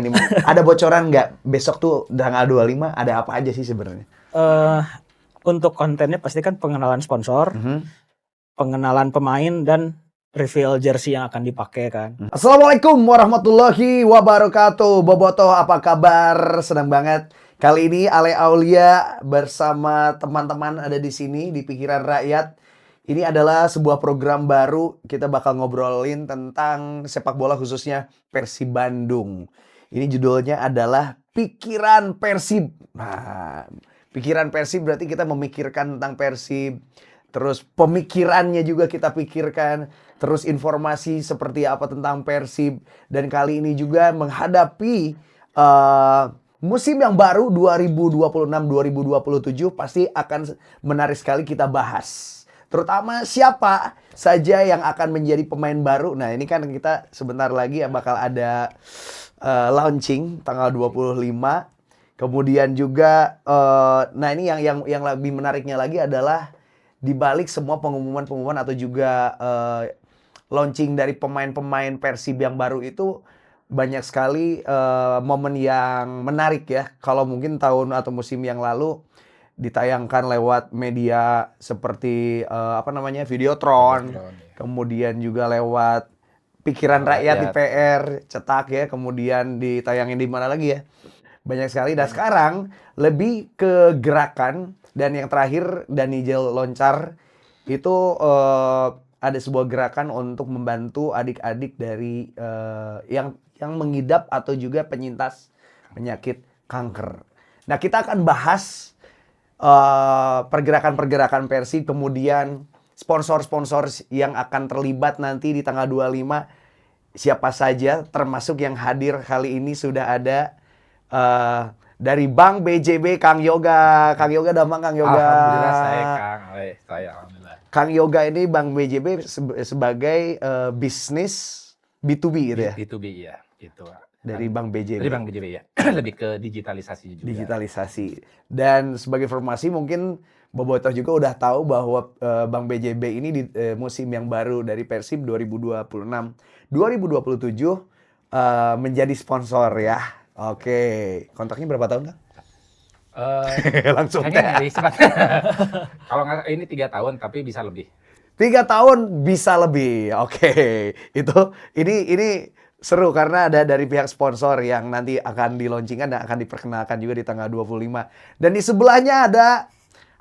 Ini ada bocoran nggak besok tuh tanggal 25 ada apa aja sih sebenarnya? Untuk kontennya pasti kan pengenalan sponsor, pengenalan pemain dan reveal jersey yang akan dipakai kan. Assalamualaikum warahmatullahi wabarakatuh. Bobotoh, apa kabar? Senang banget. Kali ini Ale Aulia bersama teman-teman ada di sini di Pikiran Rakyat. Ini adalah sebuah program baru. Kita bakal ngobrolin tentang sepak bola khususnya Persib Bandung. Ini judulnya adalah Pikiran Persib. Nah, Pikiran Persib berarti kita memikirkan tentang Persib. Terus pemikirannya juga kita pikirkan. Terus informasi seperti apa tentang Persib. Dan kali ini juga menghadapi musim yang baru 2026-2027 pasti akan menarik sekali kita bahas. Terutama siapa saja yang akan menjadi pemain baru. Nah, ini kan kita sebentar lagi bakal ada launching tanggal 25. Kemudian juga nah ini yang lebih menariknya lagi adalah di balik semua pengumuman-pengumuman atau juga launching dari pemain-pemain Persib yang baru itu banyak sekali momen yang menarik ya. Kalau mungkin tahun atau musim yang lalu ditayangkan lewat media seperti Videotron, kemudian juga lewat Pikiran Rakyat di PR, cetak ya, kemudian ditayangin di mana lagi ya. Banyak sekali. Dan sekarang lebih ke gerakan. Dan yang terakhir Danijel Loncar itu ada sebuah gerakan untuk membantu adik-adik dari yang mengidap atau juga penyintas penyakit kanker. Nah, kita akan bahas pergerakan-pergerakan Persib, kemudian sponsor-sponsor yang akan terlibat nanti di tanggal 25 siapa saja, termasuk yang hadir kali ini sudah ada dari Bank BJB Kang Yoga. Kang Yoga damang Kang Yoga. Alhamdulillah saya Kang. Saya alhamdulillah. Kang Yoga ini Bank BJB sebagai bisnis B2B gitu ya? B2B ya, gitu. Dari Bank BJB. Dari Bank BJB ya. Lebih ke digitalisasi juga. Digitalisasi. Dan sebagai informasi mungkin Bobotoh juga udah tahu bahwa Bank BJB ini di musim yang baru dari Persib 2026-2027 menjadi sponsor ya. Oke. Kontraknya berapa tahun, Kang? Langsung Kayaknya kalau nggak ini 3 tahun tapi bisa lebih. 3 tahun bisa lebih. Oke. Ini seru karena ada dari pihak sponsor yang nanti akan di-launchingkan dan akan diperkenalkan juga di tanggal 25. Dan di sebelahnya ada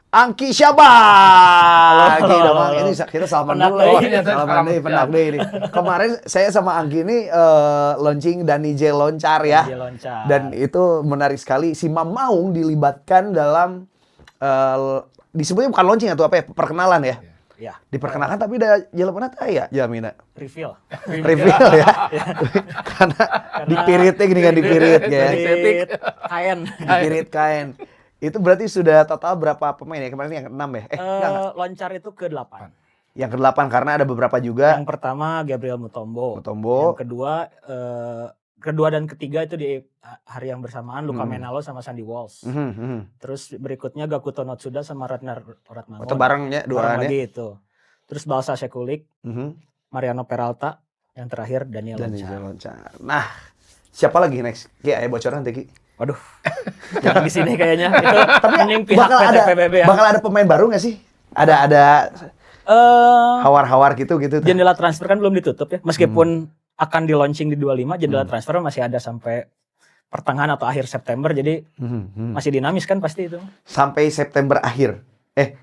Angki Syabah. Angki Damang, ini kita salaman dulu. Salaman nih, penak deh ini. Kemarin saya sama Angki ini launching Danijel Loncar ya. Dan itu menarik sekali. Si Mam Maung dilibatkan dalam disebutnya bukan launching atau apa ya, perkenalan ya. Ya. Diperkenalkan tapi udah jalan ya, Jamina. Reveal Ya. Karena dipiritnya gini kan dipirit ya. Kain. Dipirit kain. Itu berarti sudah total berapa pemain ya? Kemarin yang 6 ya? Enggak. Loncar itu ke-8. Yang ke-8 karena ada beberapa juga. Yang pertama Gabriel Mutombo. Mutombo. Yang kedua dan ketiga itu di hari yang bersamaan Luka Menalo sama Sandy Walsh. Terus berikutnya Gakuto Notsuda sama Ratnar Ratmangon. Atau barengnya dua lagi itu. Terus Balsa Sekulik, Mariano Peralta, yang terakhir Daniel Loncar. Nah, siapa lagi next? Kayak bocoran Teki. Waduh. Jangan di sini kayaknya. Itu tapi mending pihak PT PBB ya. Bakal ada pemain baru nggak sih? Ada hawar-hawar gitu. Jendela transfer kan belum ditutup ya. Meskipun akan di launching di 25, jendela transfer masih ada sampai pertengahan atau akhir September, jadi masih dinamis kan pasti itu. Sampai September akhir. 20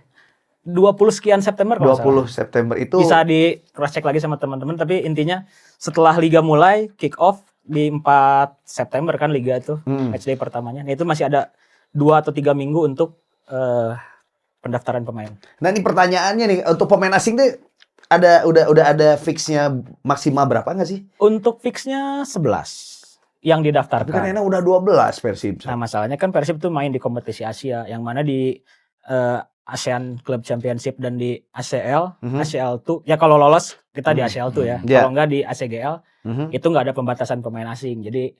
sekian September kalau 20 September itu bisa di cross check lagi sama teman-teman, tapi intinya setelah liga mulai kick off di 4 September kan liga itu matchday pertamanya. Nah, itu masih ada 2 atau 3 minggu untuk pendaftaran pemain. Nah, ini pertanyaannya nih, untuk pemain asing deh udah ada fixnya maksimal berapa nggak sih? Untuk fixnya 11 yang didaftarkan. Tapi kan enak udah 12 Persib. Nah, masalahnya kan Persib tuh main di kompetisi Asia, yang mana di ASEAN Club Championship dan di ACL, ACL tuh ya kalau lolos kita di ACL tuh ya. Kalau nggak di ACGL itu nggak ada pembatasan pemain asing. Jadi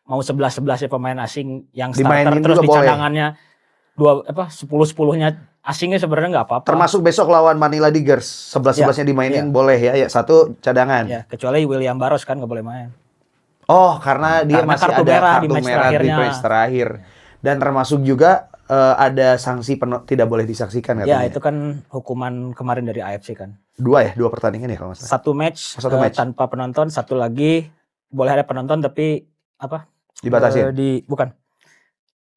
mau 11-11 pemain asing yang starter terus di cadangannya 10-10-nya asingnya sebenarnya nggak apa-apa. Termasuk besok lawan Manila Tigers 11-11-nya dimainin boleh ya, satu cadangan. Ya, kecuali William Barros kan nggak boleh main. Oh, karena dia Karena masih kartu ada merah kartu di match merah di terakhirnya. match terakhir. Dan termasuk juga ada sanksi tidak boleh disaksikan Ya, katanya. itu kan hukuman kemarin dari AFC kan. 2 pertandingan ya kalau nggak salah. Satu match, Satu match. tanpa penonton, satu lagi boleh ada penonton tapi apa? Dibatasin. Bukan.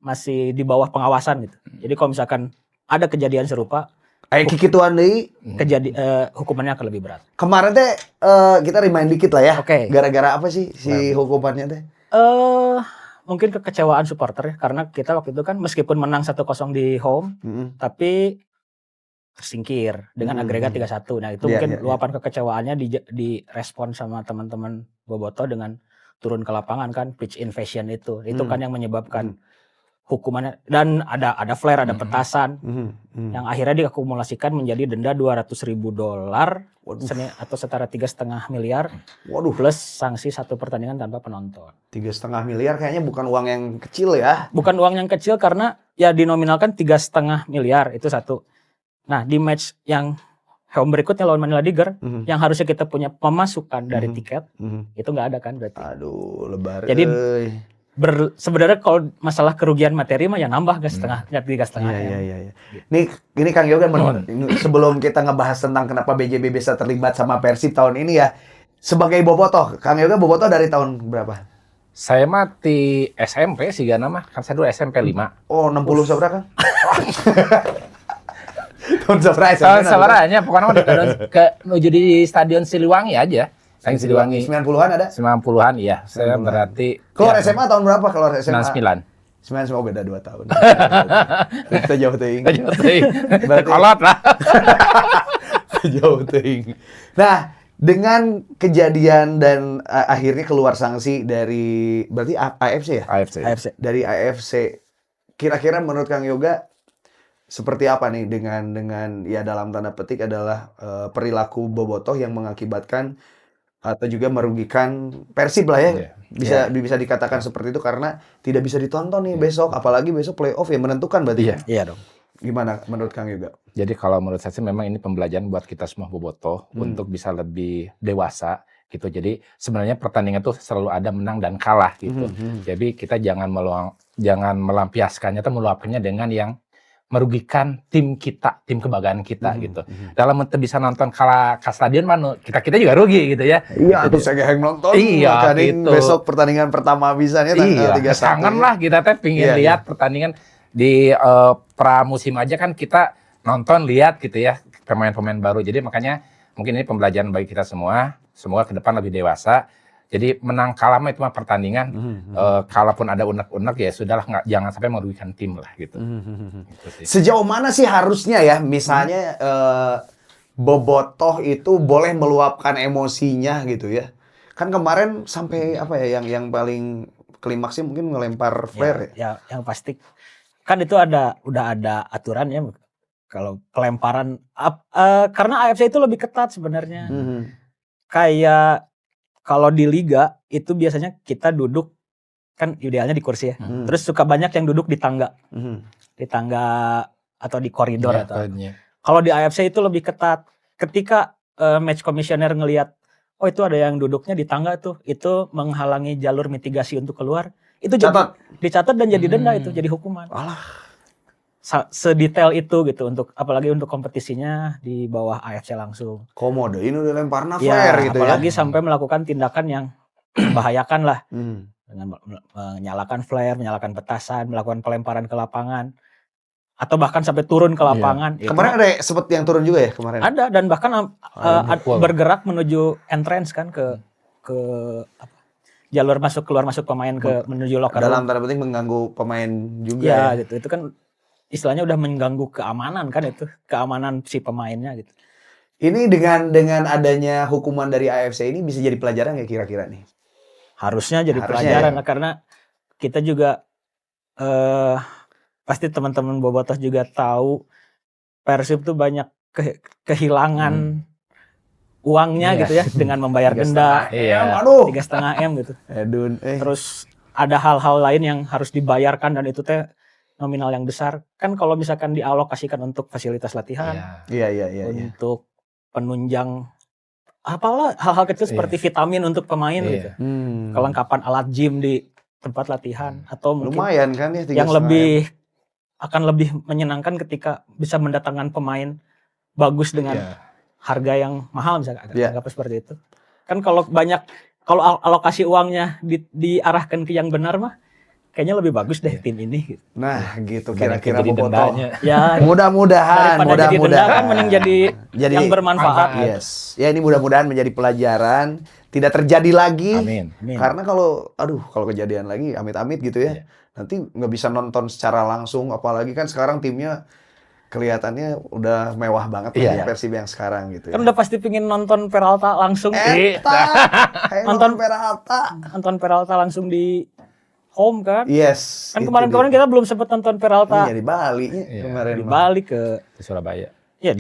Masih di bawah pengawasan gitu. Jadi kalau misalkan ada kejadian serupa, Kikituan deui hukumannya akan lebih berat. kemarin teh kita remind dikit lah ya. Oke. Gara-gara apa sih si hukumannya teh? Mungkin kekecewaan supporter ya, karena kita waktu itu kan meskipun menang 1-0 di home, tapi tersingkir dengan agregat 3-1. Nah, itu mungkin luapan kekecewaannya di respon sama teman-teman Bobotoh dengan turun ke lapangan kan, pitch invasion itu. Itu kan yang menyebabkan hukumannya, dan ada flare, ada petasan yang akhirnya diakumulasikan menjadi denda $200.000 atau setara 3,5 miliar. Waduh. Plus sanksi 1 pertandingan tanpa penonton. 3,5 miliar kayaknya bukan uang yang kecil ya. Bukan uang yang kecil karena ya dinominalkan 3,5 miliar itu satu. Nah, di match yang home berikutnya lawan Manila Tiger, yang harusnya kita punya pemasukan dari tiket, itu nggak ada kan berarti. Aduh, lebar. Jadi sebenarnya kalau masalah kerugian materi mah ya nambah tiga setengah. Iya. Ini Kang Yoga, sebelum kita ngebahas tentang kenapa BJB bisa terlibat sama Persib tahun ini ya, sebagai Bobotoh, Kang Yoga Bobotoh dari tahun berapa? Saya mah di SMP sih gak nama, kan saya dulu SMP 5. Oh, 60 seberapa Kang? Tahun seberapa? Tahun seberapa pokoknya menuju di Stadion Siliwangi aja. Siliwangi 90-an ada? 90-an iya. Saya berarti keluar SMA tahun berapa keluar SMA? 99. 99 beda 2 tahun. Kita jauh teuing. Kolot lah. Jauh teuing. Nah, dengan kejadian dan akhirnya keluar sanksi dari berarti AFC ya? AFC. Dari AFC. Kira-kira menurut Kang Yoga seperti apa nih dengan ya dalam tanda petik adalah perilaku Bobotoh yang mengakibatkan atau juga merugikan Persib lah ya. Bisa dikatakan seperti itu karena tidak bisa ditonton nih besok, apalagi besok playoff yang menentukan berarti. Iya dong. Gimana menurut Kang Yoga? Jadi kalau menurut saya sih memang ini pembelajaran buat kita semua Bobotoh untuk bisa lebih dewasa gitu. Jadi sebenarnya pertandingan tuh selalu ada menang dan kalah gitu. Jadi kita jangan melampiaskannya atau meluapkannya dengan yang merugikan tim kita, tim kebanggaan kita gitu. Dalam untuk bisa nonton kalah ke stadion mana kita juga rugi gitu ya. Iya, itu saya yang nonton. Iya, gitu. Besok pertandingan pertama bisanya tanggal 31. Kangen lah kita teh pingin lihat pertandingan di pramusim aja kan kita nonton lihat gitu ya pemain-pemain baru. Jadi makanya mungkin ini pembelajaran bagi kita semua ke depan lebih dewasa. Jadi menang kalah mah itu mah pertandingan. Kalaupun ada unek-unek ya sudahlah, jangan sampai merugikan tim lah gitu. Gitu sih. Sejauh mana sih harusnya ya misalnya Bobotoh itu boleh meluapkan emosinya gitu ya? Kan kemarin sampai apa ya yang paling klimaksnya mungkin ngelempar flare ya. Yang pasti kan itu udah ada aturan ya kalau pelemparan karena AFC itu lebih ketat sebenarnya. Kayak kalau di liga itu biasanya kita duduk kan idealnya di kursi ya. Terus suka banyak yang duduk di tangga. Di tangga atau di koridor atau. Kalau di AFC itu lebih ketat. Ketika match commissioner ngelihat oh itu ada yang duduknya di tangga tuh, itu menghalangi jalur mitigasi untuk keluar. Itu dicatat dan jadi denda, itu jadi hukuman. Alah. Sedetail itu gitu apalagi untuk kompetisinya di bawah AFC langsung. Komodo ini udah lempar flare gitu apalagi ya. sampai melakukan tindakan yang membahayakan lah. Dengan menyalakan flare, menyalakan petasan, melakukan pelemparan ke lapangan atau bahkan sampai turun ke lapangan. Ya, kemarin ada seperti yang turun juga ya kemarin. Ada dan bahkan bergerak menuju entrance kan ke jalur keluar masuk pemain menuju locker room. Dalam tanda petik mengganggu pemain juga. Ya gitu. Itu kan istilahnya udah mengganggu keamanan kan itu, keamanan si pemainnya gitu. Ini dengan adanya hukuman dari AFC ini bisa jadi pelajaran nggak kira-kira nih? Harusnya jadi pelajaran ya. Karena kita juga pasti teman-teman Bobotoh juga tahu Persib tuh banyak kehilangan uangnya gitu ya dengan membayar denda 3,5 M gitu. Terus ada hal-hal lain yang harus dibayarkan dan itu teh nominal yang besar. Kan kalau misalkan dialokasikan untuk fasilitas latihan, Iya. untuk penunjang apalah hal-hal kecil seperti vitamin untuk pemain gitu. Kelengkapan alat gym di tempat latihan atau mungkin Lumayan kan ya 3,5 yang akan lebih menyenangkan ketika bisa mendatangkan pemain bagus dengan harga yang mahal misalnya anggap seperti itu. Kan kalau alokasi uangnya diarahkan ke yang benar mah kayaknya lebih bagus deh tim ini gitu. Nah, gitu Banyak kira-kira yang jadi Bobotoh. dendanya. Ya, Mudah-mudahan, daripada jadi denda kan mending jadi yang bermanfaat. Yes. Ya ini mudah-mudahan menjadi pelajaran, tidak terjadi lagi. Amin. Karena kalau kejadian lagi amit-amit gitu ya. Nanti nggak bisa nonton secara langsung, apalagi kan sekarang timnya kelihatannya udah mewah banget ya Persib yang sekarang gitu ya. Kan udah pasti pingin nonton Peralta langsung. Nonton Peralta langsung di home kan? Yes. Kan kemarin-kemarin kita belum sempat nonton Peralta. Iya di Bali kemarin. Di Bali ke Surabaya. Iya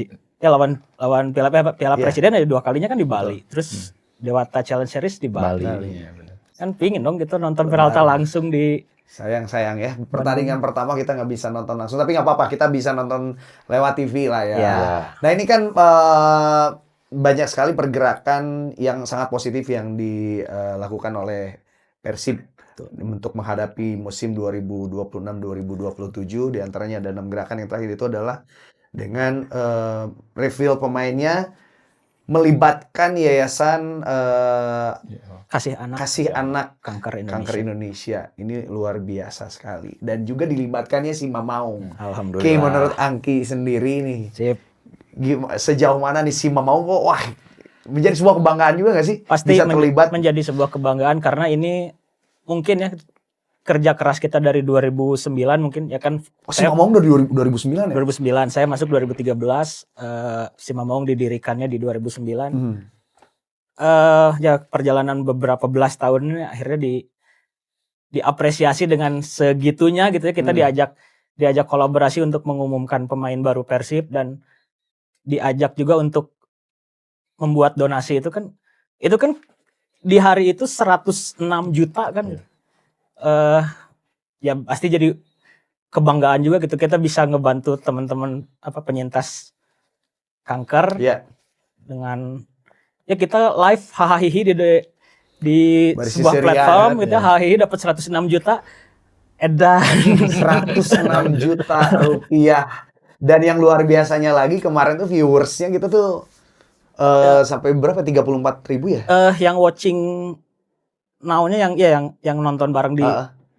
lawan Piala Presiden ada 2 kalinya kan di Bali. Terus Dewata Challenge Series di Bali. Iya, benar. Kan pingin dong gitu nonton Peralta langsung di Sayang ya, pertandingan pertama kita nggak bisa nonton langsung, tapi nggak apa-apa, kita bisa nonton lewat TV lah ya. Nah ini kan banyak sekali pergerakan yang sangat positif yang dilakukan oleh Persib untuk menghadapi musim 2026-2027. Di antaranya ada 6 gerakan. Yang terakhir itu adalah dengan reveal pemainnya melibatkan yayasan Kasih Anak Kanker Indonesia. Ini luar biasa sekali. Dan juga dilibatkannya si Mamaung. Alhamdulillah. Oke, menurut Angki sendiri nih, Sip. Sejauh mana nih si Mamaung kok menjadi sebuah kebanggaan juga nggak sih? Pasti bisa terlibat menjadi sebuah kebanggaan karena ini mungkin ya kerja keras kita dari 2009 mungkin ya kan. Si Mamaung dari 2009 ya? 2009, saya masuk 2013, si Mamaung didirikannya di 2009. Ya perjalanan beberapa belas tahun ini akhirnya diapresiasi dengan segitunya gitu ya. Kita diajak kolaborasi untuk mengumumkan pemain baru Persib dan diajak juga untuk membuat donasi itu kan di hari itu 106 juta kan. Ya pasti jadi kebanggaan juga gitu, kita bisa ngebantu teman-teman penyintas kanker dengan ya kita live hahaha di sebuah platform gitu hahaha dapat 106 juta edan 106 juta rupiah. Dan yang luar biasanya lagi kemarin tuh viewersnya gitu tuh sampai berapa, 34.000 ya? Yang watching now-nya yang nonton bareng di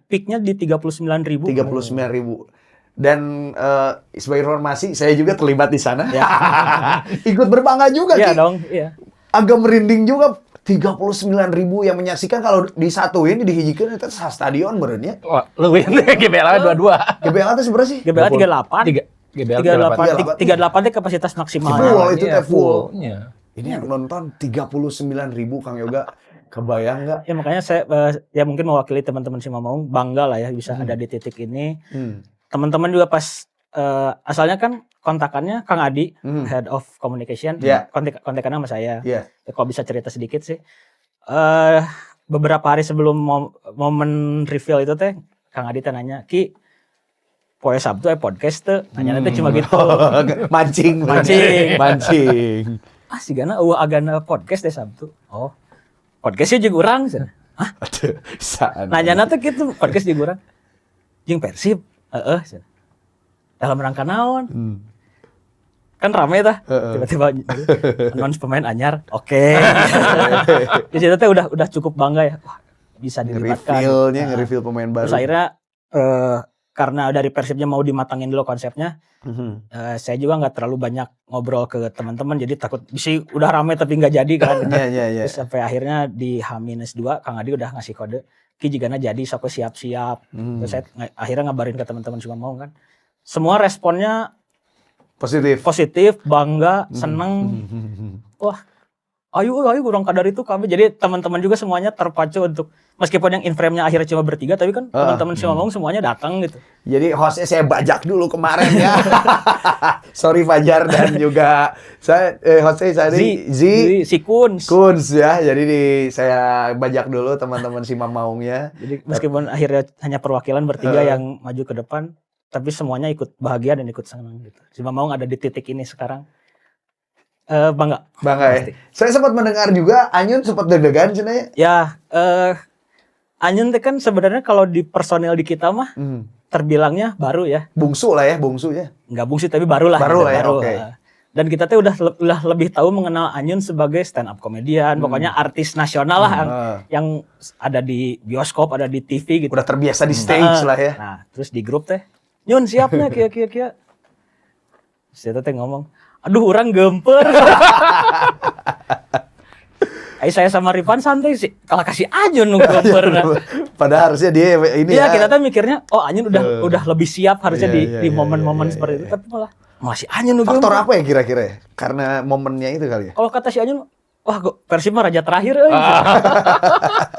peak-nya di 39.000. 39.000. Dan sebagai informasi saya juga terlibat di sana. Ikut berbangga juga Iya dong, iya. Agak merinding juga, 39.000 yang menyaksikan. Kalau disatuin dihijikan itu stadion berenya. Wah, lu ini GBLA 22. GBLA itu seberapa sih? GBLA 38. 38 itu kapasitas maksimal. Full itu teh full. Ini yang nonton 39.000 Kang Yoga. Kebayang nggak? Ya makanya saya ya mungkin mewakili teman-teman si Mamaung bangga lah ya bisa ada di titik ini. Teman-teman juga pas asalnya kan kontakannya Kang Adi, Head of Communication, kontakannya sama saya. Ya, kalau bisa cerita sedikit sih. Beberapa hari sebelum momen reveal itu teh Kang Adi nanya, "Ki, poe Sabtu podcast tuh." Nanya itu cuma gitu. Mancing. Sigana agana podcast deh Sabtu. Oh. Podcastnya juga urang sih. Hah? Nanya tuh gitu, podcast juga urang. Jeung Persib. Heeh. Dalam rangka naon? Kan rame tah. Tiba-tiba announce pemain anyar. Oke. Di situ teh udah cukup bangga ya. Wah, bisa dilibatkan. Nge-reveal pemain baru. Terus akhirnya karena dari Persibnya mau dimatangin dulu konsepnya. Saya juga nggak terlalu banyak ngobrol ke teman-teman, jadi takut bisa udah rame tapi nggak jadi kan. Terus sampai akhirnya di H-2 Kang Adi udah ngasih kode, "Ki jigana jadi sok siap-siap." Terus saya akhirnya ngabarin ke teman-teman cuma mau kan. Semua responnya positif, bangga, seneng. Wah, ayo kurang kadar itu kami. Jadi teman-teman juga semuanya terpacu untuk meskipun yang in frame-nya akhirnya cuma bertiga, tapi kan teman-teman si Mamaung semuanya datang gitu. Jadi hostnya saya bajak dulu kemarin ya. Sorry Fajar dan juga hostnya si Kunz ya. Jadi saya bajak dulu teman-teman si Mamaungnya. Jadi meskipun akhirnya hanya perwakilan bertiga yang maju ke depan, tapi semuanya ikut bahagia dan ikut senang gitu. Si Mamaung ada di titik ini sekarang. Bangga. Bangga ya. Pasti. Saya sempat mendengar juga Anyun sempat deg-degan cenanya. Ya, Anyun teh kan sebenarnya kalau di personil di kita mah terbilangnya baru ya. Bungsu lah ya, bungsu ya. Nggak bungsu tapi baru lah. Baru gitu, lah ya, baru. oke. Dan kita tuh udah lebih tahu mengenal Anyun sebagai stand up komedian, pokoknya artis nasional lah yang ada di bioskop, ada di TV gitu. Udah terbiasa di stage lah ya. Nah, terus di grup teh, Nyun siapnya kia. Saya teh ngomong, aduh orang gemper. Saya sama Rifan santai sih, kalau kasih Anyun nunggu gemper. Padahal harusnya dia ini ya. Kita tuh mikirnya, oh Anyun udah lebih siap harusnya di momen-momen seperti itu, tapi malah masih Anyun nunggu. Faktor apa ya kira-kira ya? Karena momennya itu kali ya? Kalau kata si Anyun, wah Persib mah raja terakhir.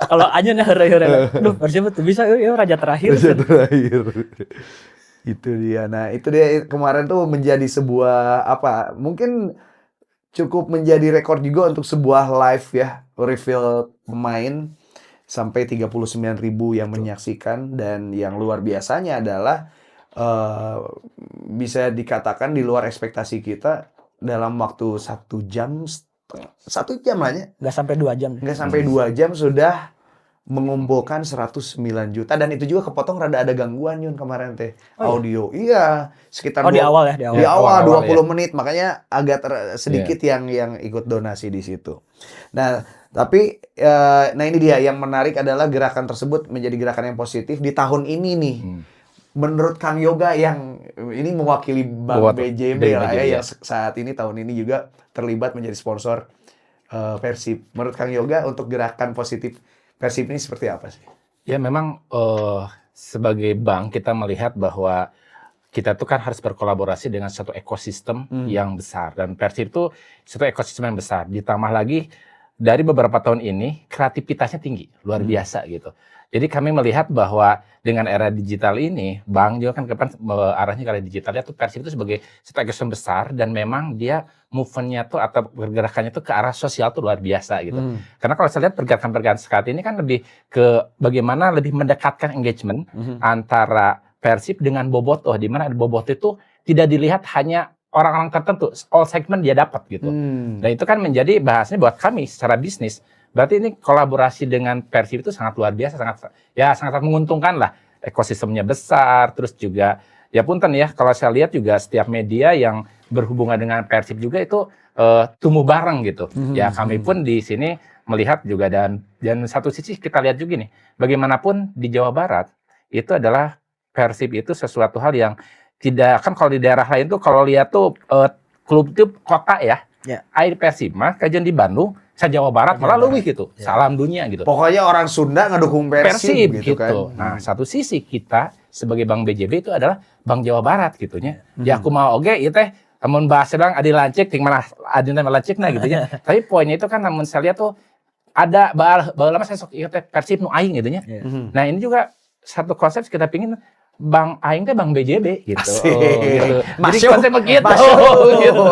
Kalau Anyun ya heureuy. Aduh Persib tuh bisa ya raja terakhir. Raja terakhir. Itu dia. Nah, itu dia kemarin tuh menjadi sebuah apa? Mungkin cukup menjadi rekor juga untuk sebuah live ya, reveal pemain sampai 39.000 yang menyaksikan, dan yang luar biasanya adalah bisa dikatakan di luar ekspektasi kita dalam waktu 1 jam lah ya. Nggak sampai 2 jam. Nggak sampai 2 jam sudah mengumpulkan 109 juta, dan itu juga kepotong rada ada gangguan Yun kemarin teh. Audio. Iya, sekitar di awal ya, di awal 20 ya. menit, makanya agak sedikit yang ikut donasi di situ. Nah, tapi nah ini dia yang menarik adalah gerakan tersebut menjadi gerakan yang positif di tahun ini nih. Menurut Kang Yoga yang ini mewakili Bank BJB lah ya, yang saat ini tahun ini juga terlibat menjadi sponsor Persib. Menurut Kang Yoga untuk gerakan positif Persib ini seperti apa sih? Ya memang sebagai bank kita melihat bahwa kita tuh kan harus berkolaborasi dengan satu ekosistem yang besar, dan Persib itu satu ekosistem yang besar. Ditambah lagi dari beberapa tahun ini kreativitasnya tinggi, luar biasa gitu. Jadi kami melihat bahwa dengan era digital ini, bank juga kan ke depan arahnya ke arah digitalnya tuh Persib itu sebagai satu ekosistem besar, dan memang dia movement-nya tuh atau pergerakannya tuh ke arah sosial tuh luar biasa gitu. Karena kalau saya lihat pergerakan-pergerakan saat ini kan lebih ke bagaimana lebih mendekatkan engagement antara Persib dengan Bobotoh, di mana Bobotoh itu tidak dilihat hanya orang-orang tertentu, all segment dia dapat gitu. Dan itu kan menjadi bahasanya buat kami secara bisnis. Berarti ini kolaborasi dengan Persib itu sangat luar biasa, sangat menguntungkan lah. Ekosistemnya besar, terus juga ya punten ya, kalau saya lihat juga setiap media yang berhubungan dengan Persib juga itu tumbuh bareng gitu. Ya kami pun di sini melihat juga, dan satu sisi kita lihat juga nih, bagaimanapun di Jawa Barat itu adalah Persib itu sesuatu hal yang tidak, kan kalau di daerah lain tuh kalau lihat tuh klub itu kota ya. Air Persib mah kajian di Bandung, Jawa Barat malah lebih gitu. Salam dunia gitu. Pokoknya orang Sunda ngedukung Persib gitu kan. Nah, satu sisi kita sebagai Bank BJB itu adalah Bank Jawa Barat gitunya. Ya aku mau oge ieu teh amun bahas sedang adi lancik ting mana adi teh lancikna gitu ya. Tapi poinnya itu kan namun saya lihat tuh ada baheula mah saya sok ieu teh Persib nu aing gitu nya. Nah, ini juga satu konsep kita pingin Bang aing teh Bang BJB gitu. Gitu. Jadi konsep begitu. Gitu.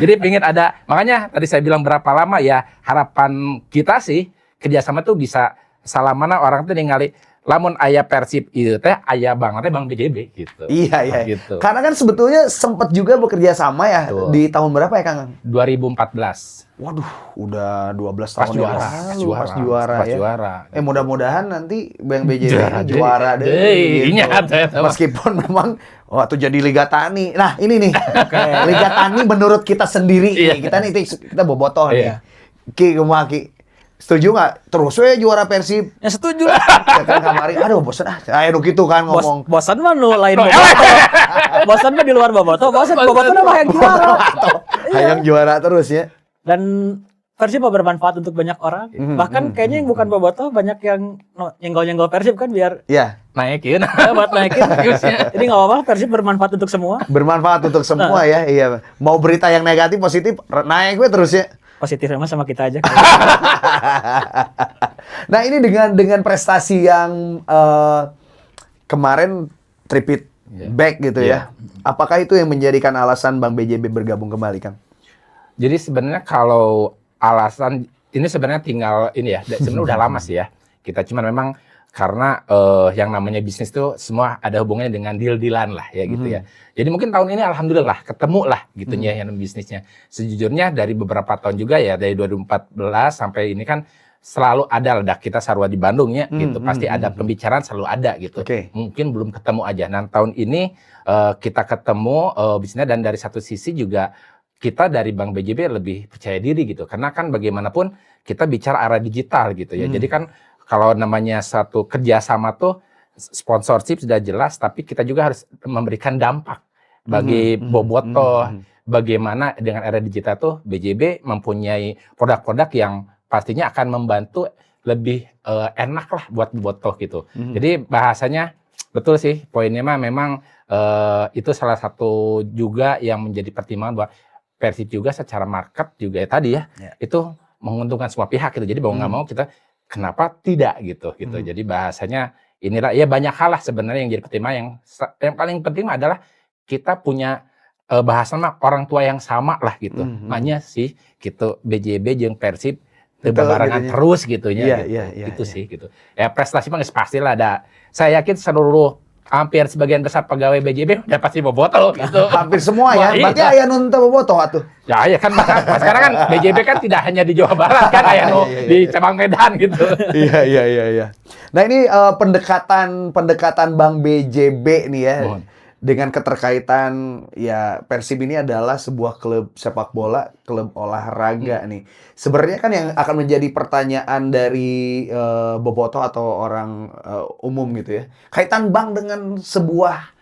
Jadi pingin ada, makanya tadi saya bilang berapa lama ya harapan kita sih kerjasama tuh bisa salamana orang tuh ningali lamun aya Persib itu teh aya banget Bang BJB gitu. Iya. Gitu. Karena kan sebetulnya sempat juga bekerja sama ya di tahun berapa ya Kang? 2014. Waduh, udah 12 tahun pas juara. Mudah-mudahan nanti Bank BJB juara deh. Gitu. Meskipun memang waktu jadi Liga Tani. Nah, ini nih. Liga Tani menurut kita sendiri nih. Kita bobotoh nih. Ki kumaha setuju nggak? Terus we juara Persib. Ya setuju lah. Ya kan kamari, aduh bosan ayo gitu kan ngomong. Bosan mah nu lain Bobotoh. Bosan mah di luar Bobotoh. Bobotoh mah yang juara. Hayang juara terus ya. Dan Persib bermanfaat untuk banyak orang. Bahkan kayaknya yang bukan Bobotoh banyak yang nyenggol-nyenggol Persib kan biar naikin. Buat naikin. Jadi nggak apa-apa, Persib bermanfaat untuk semua. Bermanfaat untuk semua ya. Iya. Mau berita yang negatif positif naik gue terus ya. Positifnya sama kita aja. Nah, ini dengan prestasi yang kemarin tripit back gitu ya. Apakah itu yang menjadikan alasan Bank BJB bergabung kembali, Kang? Jadi sebenarnya kalau alasan ini sebenarnya tinggal ini ya, sebenarnya udah lama sih ya. Kita cuman memang karena yang namanya bisnis tuh semua ada hubungannya dengan deal-dealan lah ya gitu ya. Jadi mungkin tahun ini alhamdulillah ketemu lah gitunya yang bisnisnya. Sejujurnya dari beberapa tahun juga ya, dari 2014 sampai ini kan selalu ada ledak kita Sarwa di Bandung ya gitu. Pasti ada pembicaraan, selalu ada gitu. Mungkin belum ketemu aja. Nah tahun ini kita ketemu bisnisnya, dan dari satu sisi juga kita dari Bank BJB lebih percaya diri gitu. Karena kan bagaimanapun kita bicara arah digital gitu ya. Jadi kan kalau namanya satu kerjasama tuh sponsorship sudah jelas, tapi kita juga harus memberikan dampak bagi bobotoh. Bagaimana dengan era digital tuh BJB mempunyai produk-produk yang pastinya akan membantu lebih enak lah buat bobotoh gitu. Jadi bahasanya betul sih, poinnya mah memang itu salah satu juga yang menjadi pertimbangan buat Persib juga secara market juga ya tadi ya. Itu menguntungkan semua pihak gitu. Jadi mau nggak mau kita kenapa tidak gitu. Jadi bahasanya inilah ya, banyak hal lah sebenarnya yang jadi pertimbangan. Yang paling penting adalah kita punya bahasan mah orang tua yang sama lah gitu. Makanya sih gitu BJB jeung Persib barengan terus gitunya. Gitu sih gitu. Ya prestasi mah pastilah ada. Saya yakin seluruh hampir sebagian besar pegawai BJB udah pasti bobotoh gitu. Hampir semua ya. Berarti aya nu teu bobotoh atuh. Ya kan sekarang kan BJB kan tidak hanya di Jawa Barat kan, aya nu di cabang Medan gitu. Iya. Nah, ini pendekatan Bank BJB nih ya. Dengan keterkaitan ya Persib ini adalah sebuah klub sepak bola, klub olahraga nih. Sebenarnya kan yang akan menjadi pertanyaan dari bobotoh atau orang umum gitu ya. Kaitan bank dengan sebuah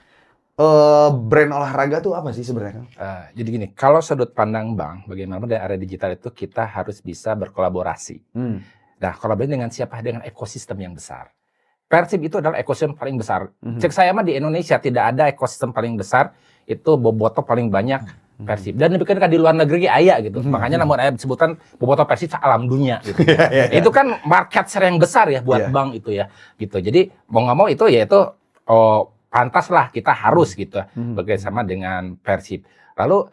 brand olahraga tuh apa sih sebenarnya? Jadi gini, kalau sudut pandang bank, bagaimana dari area digital itu kita harus bisa berkolaborasi. Nah, kolaborasi dengan siapa? Dengan ekosistem yang besar. Persib itu adalah ekosistem paling besar. Cek saya mah di Indonesia tidak ada ekosistem paling besar, itu bobotoh paling banyak Persib. Dan demikian kan di luar negeri aya gitu. Makanya namun ada sebutan bobotoh Persib alam dunia gitu. Itu kan market share yang besar ya buat bank itu ya. Gitu. Jadi mau nggak mau itu ya itu pantas lah kita harus gitu bekerjasama dengan Persib. Lalu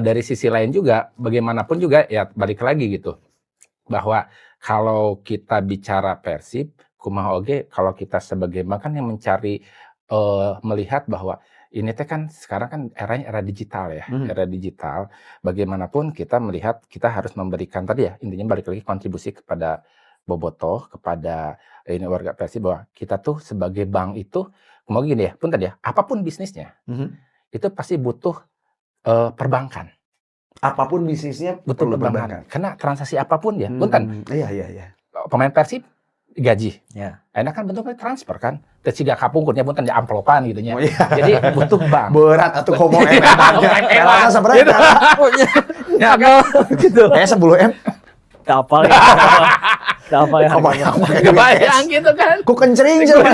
dari sisi lain juga bagaimanapun juga ya balik lagi gitu. Bahwa kalau kita bicara Persib, kumaha oge kalau kita sebagai bank kan yang mencari melihat bahwa ini teh kan sekarang kan eranya era digital ya, era digital. Bagaimanapun kita melihat kita harus memberikan tadi ya intinya balik lagi kontribusi kepada bobotoh, kepada ini warga Persib bahwa kita tuh sebagai bank itu mau gini ya, pun tadi ya, apapun bisnisnya itu pasti butuh perbankan. Apapun bisnisnya butuh perbankan. Karena transaksi apapun ya, punten. Iya. Pemain Persib gaji. Enak kan bentuknya transfer kan. Terus juga kapungkurnya pun di amplopan gitu nya. Jadi butuh bank. Berat atau komo M. Rasa seberapa? Ya gitu. 10 M. Gak apa ya. Kebayang gitu kan. Ku kencering coba.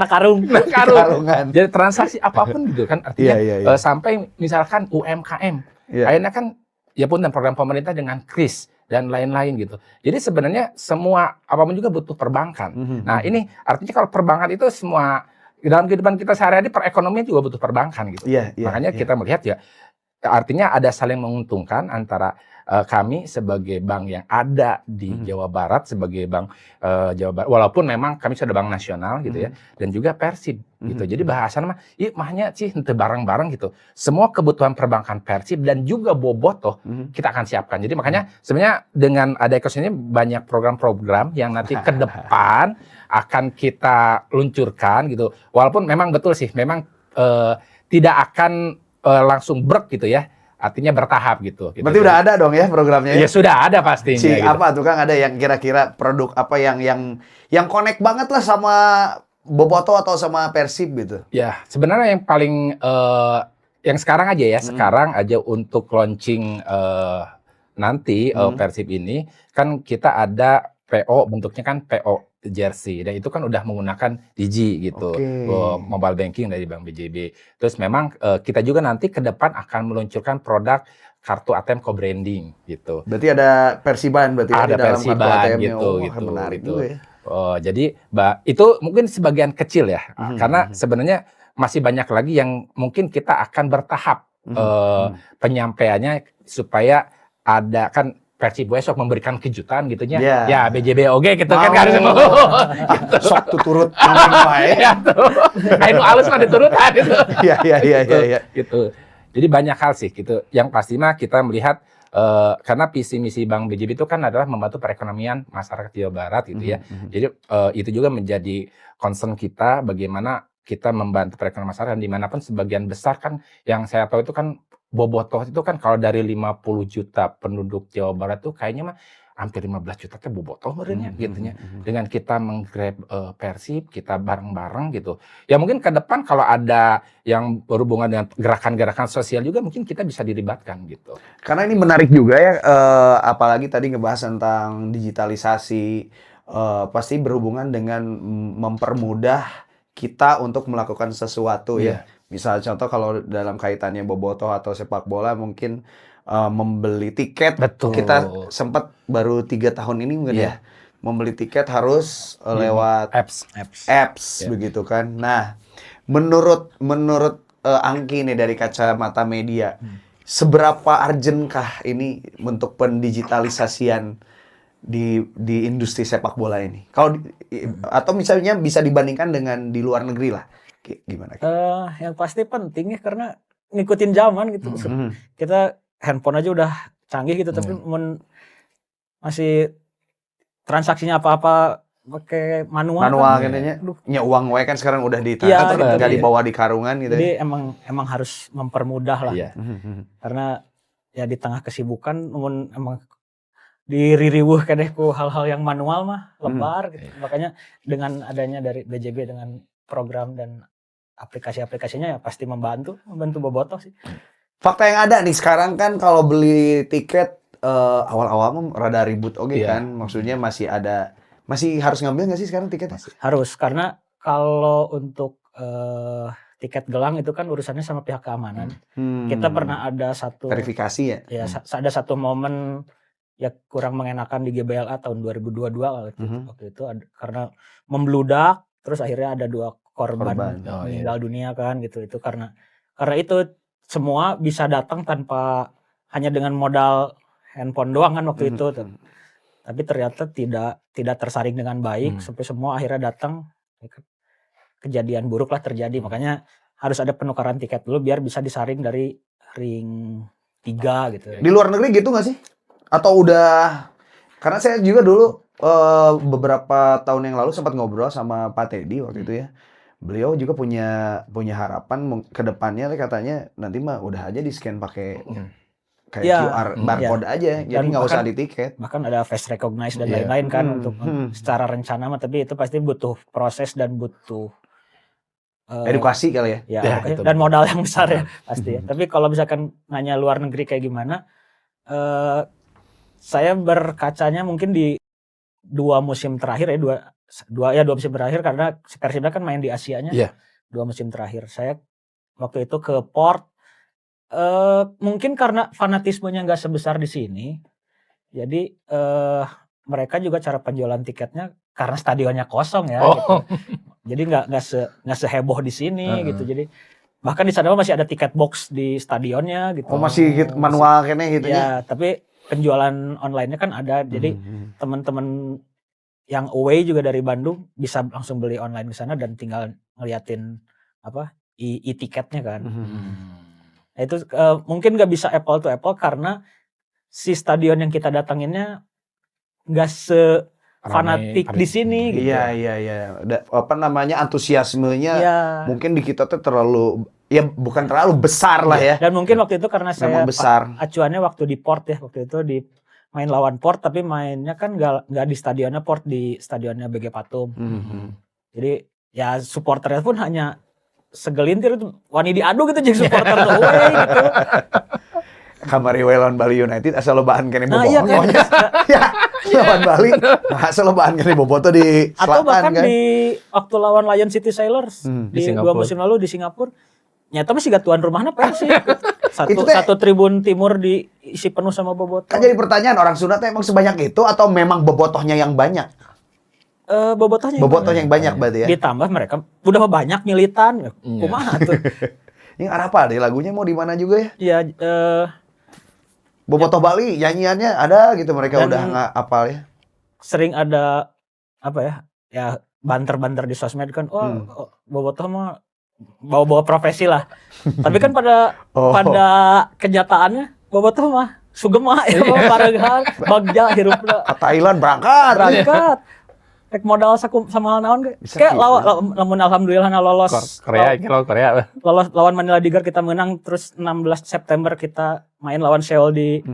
Karungan. Jadi transaksi apapun gitu kan artinya sampai misalkan UMKM. Akhirnya kan ya pun dan program pemerintah dengan KRIS dan lain-lain gitu. Jadi sebenarnya semua apapun juga butuh perbankan. Nah ini artinya kalau perbankan itu semua dalam kehidupan kita sehari-hari perekonomian juga butuh perbankan gitu. Makanya kita melihat ya artinya ada saling menguntungkan antara kami sebagai bank yang ada di Jawa Barat sebagai bank Jawa Barat, walaupun memang kami sudah bank nasional gitu ya, dan juga Persib gitu. Jadi bahasannya mah, mahnya sih ente barang-barang gitu. Semua kebutuhan perbankan Persib dan juga bobotoh kita akan siapkan. Jadi makanya sebenarnya dengan ada ekosistem ini banyak program-program yang nanti ke depan akan kita luncurkan gitu. Walaupun memang betul sih, memang tidak akan langsung brek gitu ya. Artinya bertahap gitu. Berarti udah ada dong ya programnya? Ya sudah ada pastinya. Gitu. Apa tuh Kang, ada yang kira-kira produk apa yang connect banget lah sama bobotoh atau sama Persib gitu? Ya sebenarnya yang paling yang sekarang aja ya, sekarang aja untuk launching nanti Persib ini kan kita ada PO, bentuknya kan PO jersey, dan itu kan udah menggunakan Digi gitu, mobile banking dari Bank BJB. Terus memang kita juga nanti ke depan akan meluncurkan produk kartu ATM co-branding gitu. Berarti ada Persiban berarti ada di dalam Persiban kartu ATM-nya. gitu, Menarik gitu. juga ya. Jadi itu mungkin sebagian kecil ya, karena sebenarnya masih banyak lagi yang mungkin kita akan bertahap penyampaiannya supaya ada kan Persib besok memberikan kejutan gitunya. Yeah. Ya BJB oge gitu kan Mau. harus mau. Gitu. Sok tuh turut main wae. Ya tuh. Anu alus mah diturutan itu. Iya. Gitu. Jadi banyak hal sih gitu. Yang pasti mah kita melihat karena visi misi Bank BJB itu kan adalah membantu perekonomian masyarakat Jawa Barat gitu ya. Jadi itu juga menjadi concern kita bagaimana kita membantu perekonomian masyarakat dimanapun sebagian besar kan yang saya tahu itu kan bobotoh itu kan kalau dari 50 juta penduduk Jawa Barat tuh kayaknya mah hampir 15 juta teh bobotoh merenya gitunya. Dengan kita menggrab Persib, kita bareng-bareng gitu. Ya mungkin ke depan kalau ada yang berhubungan dengan gerakan-gerakan sosial juga mungkin kita bisa dilibatkan gitu. Karena ini menarik juga ya, apalagi tadi ngebahas tentang digitalisasi, pasti berhubungan dengan mempermudah kita untuk melakukan sesuatu ya. Misal contoh kalau dalam kaitannya bobotoh atau sepak bola mungkin membeli tiket. Betul. Kita sempat baru 3 tahun ini mungkin ya membeli tiket harus lewat apps begitu kan. Nah, menurut Angki nih dari kacamata media, seberapa urgentkah ini untuk pendigitalisasian di industri sepak bola ini? Kalau atau misalnya bisa dibandingkan dengan di luar negeri lah. Gimana? Yang pasti penting ya karena ngikutin zaman gitu. Kita handphone aja udah canggih gitu, tapi masih transaksinya apa-apa pakai manual kan, katanya. Ya uang wae kan sekarang udah Iya, nggak dibawa di karungan gitu. Jadi emang harus mempermudah lah. Karena ya di tengah kesibukan emang diririwuh kadeh ku hal-hal yang manual mah lebar gitu. Makanya dengan adanya dari BJB dengan program dan aplikasi-aplikasinya ya pasti membantu bobotoh sih. Fakta yang ada nih sekarang kan kalau beli tiket awal-awal mah rada ribut kan. Maksudnya masih harus ngambil nggak sih sekarang tiketnya? Harus, karena kalau untuk tiket gelang itu kan urusannya sama pihak keamanan. Kita pernah ada satu verifikasi ya. Ya ada satu momen ya kurang mengenakan di GBLA tahun 2022 waktu itu karena membludak terus akhirnya ada 2 korban meninggal dunia kan gitu. Itu karena itu semua bisa datang tanpa hanya dengan modal handphone doang kan waktu itu. Tapi ternyata tidak tersaring dengan baik sampai semua akhirnya datang, kejadian buruk lah terjadi. Makanya harus ada penukaran tiket dulu biar bisa disaring dari ring 3 gitu. Di luar negeri gitu nggak sih? Atau udah? Karena saya juga dulu beberapa tahun yang lalu sempat ngobrol sama Pak Teddy waktu itu ya. Beliau juga punya harapan ke depannya katanya nanti mah udah aja di-scan pakai kayak QR barcode aja, jadi nggak usah di tiket. Bahkan ada face recognize dan lain-lain kan untuk secara rencana mah, tapi itu pasti butuh proses dan butuh edukasi kali ya. Dan modal yang besar ya pasti ya. Tapi kalau misalkan nanya luar negeri kayak gimana, saya berkacanya mungkin di 2 musim terakhir ya, dua musim terakhir karena Persibnya kan main di Asianya. 2 musim terakhir. Saya waktu itu ke Port, mungkin karena fanatismenya nggak sebesar di sini, jadi mereka juga cara penjualan tiketnya karena stadionnya kosong ya. Gitu. Jadi nggak seheboh di sini gitu. Jadi bahkan di sana masih ada tiket box di stadionnya gitu. Masih gitu, manual kayaknya gitu ya. Tapi penjualan online-nya kan ada. Jadi teman-teman yang away juga dari Bandung bisa langsung beli online di sana dan tinggal ngeliatin e-tiketnya kan. Nah, itu mungkin nggak bisa apple to apple karena si stadion yang kita datanginnya nggak fanatik di sini gitu. Iya. Antusiasmenya mungkin di kita tuh bukan terlalu besar lah ya. Dan mungkin waktu itu karena saya besar. Acuannya waktu di Port ya, waktu itu di main lawan Port tapi mainnya kan nggak di stadionnya Port, di stadionnya BG Patum. Jadi ya supporternya pun hanya segelintir itu wani diadu gitu jadi supporter away gitu. Kamari lawan Bali United asal lobaan kene bobotoh. Iya kan. Lawan Bali asal lobaan kene bobotoh di selatan. Atau bahkan kan? di waktu lawan Lion City Sailors di 2 musim lalu di Singapura. Nyata masih gak tuan rumahnya Persib. Satu tribun timur diisi penuh sama bobotoh. Kan jadi pertanyaan, orang Sunda tuh emang sebanyak itu atau memang bobotohnya yang banyak? Bobotohnya yang banyak berarti ya. Ditambah mereka udah banyak militan. Kumaha tuh. Ini apa deh lagunya mau di mana juga ya? Iya, Bobotoh Bali nyanyiannya ada gitu, mereka Dan udah nggak apal ya. sering ada apa ya? Ya banter-banter di sosmed kan, Bobotoh mah bawa-bawa profesi lah. Tapi kan pada Oh. kenyataannya Bobotoh mah sugema ya parehan bagja hirupna Ke Thailand berangkat. berangkat. Rek modal sama naon ge. Bisa Kayak gitu. lamun alhamdulillah lolos. Korea, ini lawan Korea. Lolos lawan Manila Digar kita menang, terus 16 September kita main lawan Seoul di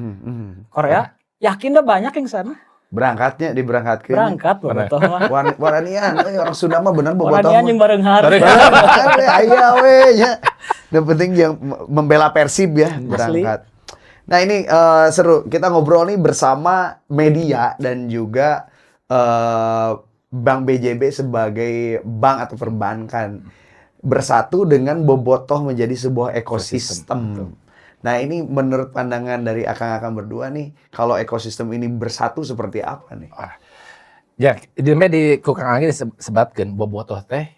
Korea. Yakin dah banyak yang sana. Berangkatnya diberangkatkeun. Berangkat Bobotoh mah. Waranian, orang Sunda mah bener Bobotoh. Waranian yang barenghar. Aya we nya. Yang penting yang membela Persib ya berangkat. Nah ini seru, kita ngobrol nih bersama media dan juga Bank BJB sebagai bank atau perbankan bersatu dengan Bobotoh menjadi sebuah ekosistem. Nah ini menurut pandangan dari akang-akang berdua nih, kalau ekosistem ini bersatu seperti apa nih? Ya, di Kukang Anggi disebutkan Bobotoh teh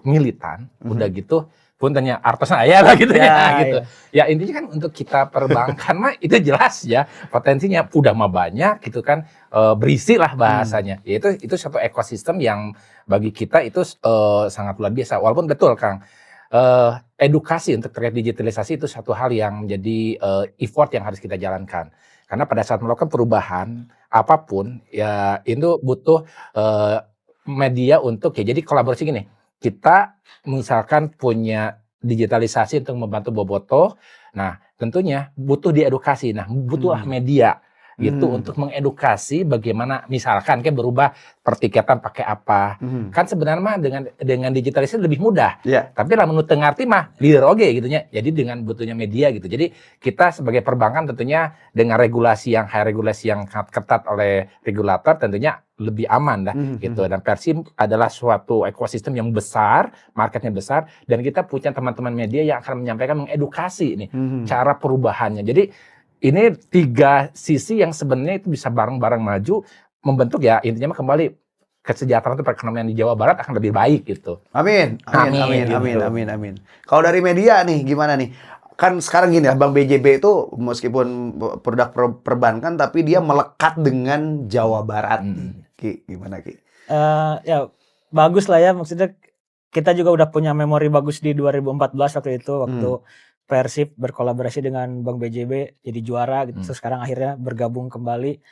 militan, udah gitu pun tanya artosnya aya lah gitu ya gitu. Ya intinya kan untuk kita perbankan mah itu jelas ya potensinya udah mah banyak gitu kan, berisi lah bahasanya. Ya itu satu ekosistem yang bagi kita itu sangat luar biasa. Walaupun betul Kang, edukasi untuk terkait digitalisasi itu satu hal yang menjadi effort yang harus kita jalankan. Karena pada saat melakukan perubahan apapun ya itu butuh media untuk ya jadi kolaborasi gini. Kita misalkan punya digitalisasi untuk membantu Bobotoh, nah tentunya butuh diedukasi, nah butuhlah media gitu untuk mengedukasi bagaimana misalkan kayak berubah pertiketan pakai apa. Kan sebenarnya mah dengan digitalisasi lebih mudah. Tapi lah menurut ngarti mah leader oge gitu nya. Jadi dengan butuhnya media gitu. Jadi kita sebagai perbankan tentunya dengan regulasi yang sangat ketat oleh regulator tentunya lebih aman dah gitu. Dan Persib adalah suatu ekosistem yang besar, marketnya besar, dan kita punya teman-teman media yang akan menyampaikan mengedukasi ini cara perubahannya. Jadi ini tiga sisi yang sebenarnya itu bisa bareng-bareng maju membentuk ya intinya mah kembali kesejahteraan perekonomian di Jawa Barat akan lebih baik gitu. Amin. Kalau dari media nih gimana nih? Kan sekarang gini ya, Bank BJB itu meskipun produk perbankan tapi dia melekat dengan Jawa Barat. Ki, gimana Ki? Ya bagus lah ya, maksudnya kita juga udah punya memori bagus di 2014 waktu itu, waktu Persib berkolaborasi dengan Bank BJB jadi juara gitu. Terus sekarang akhirnya bergabung kembali.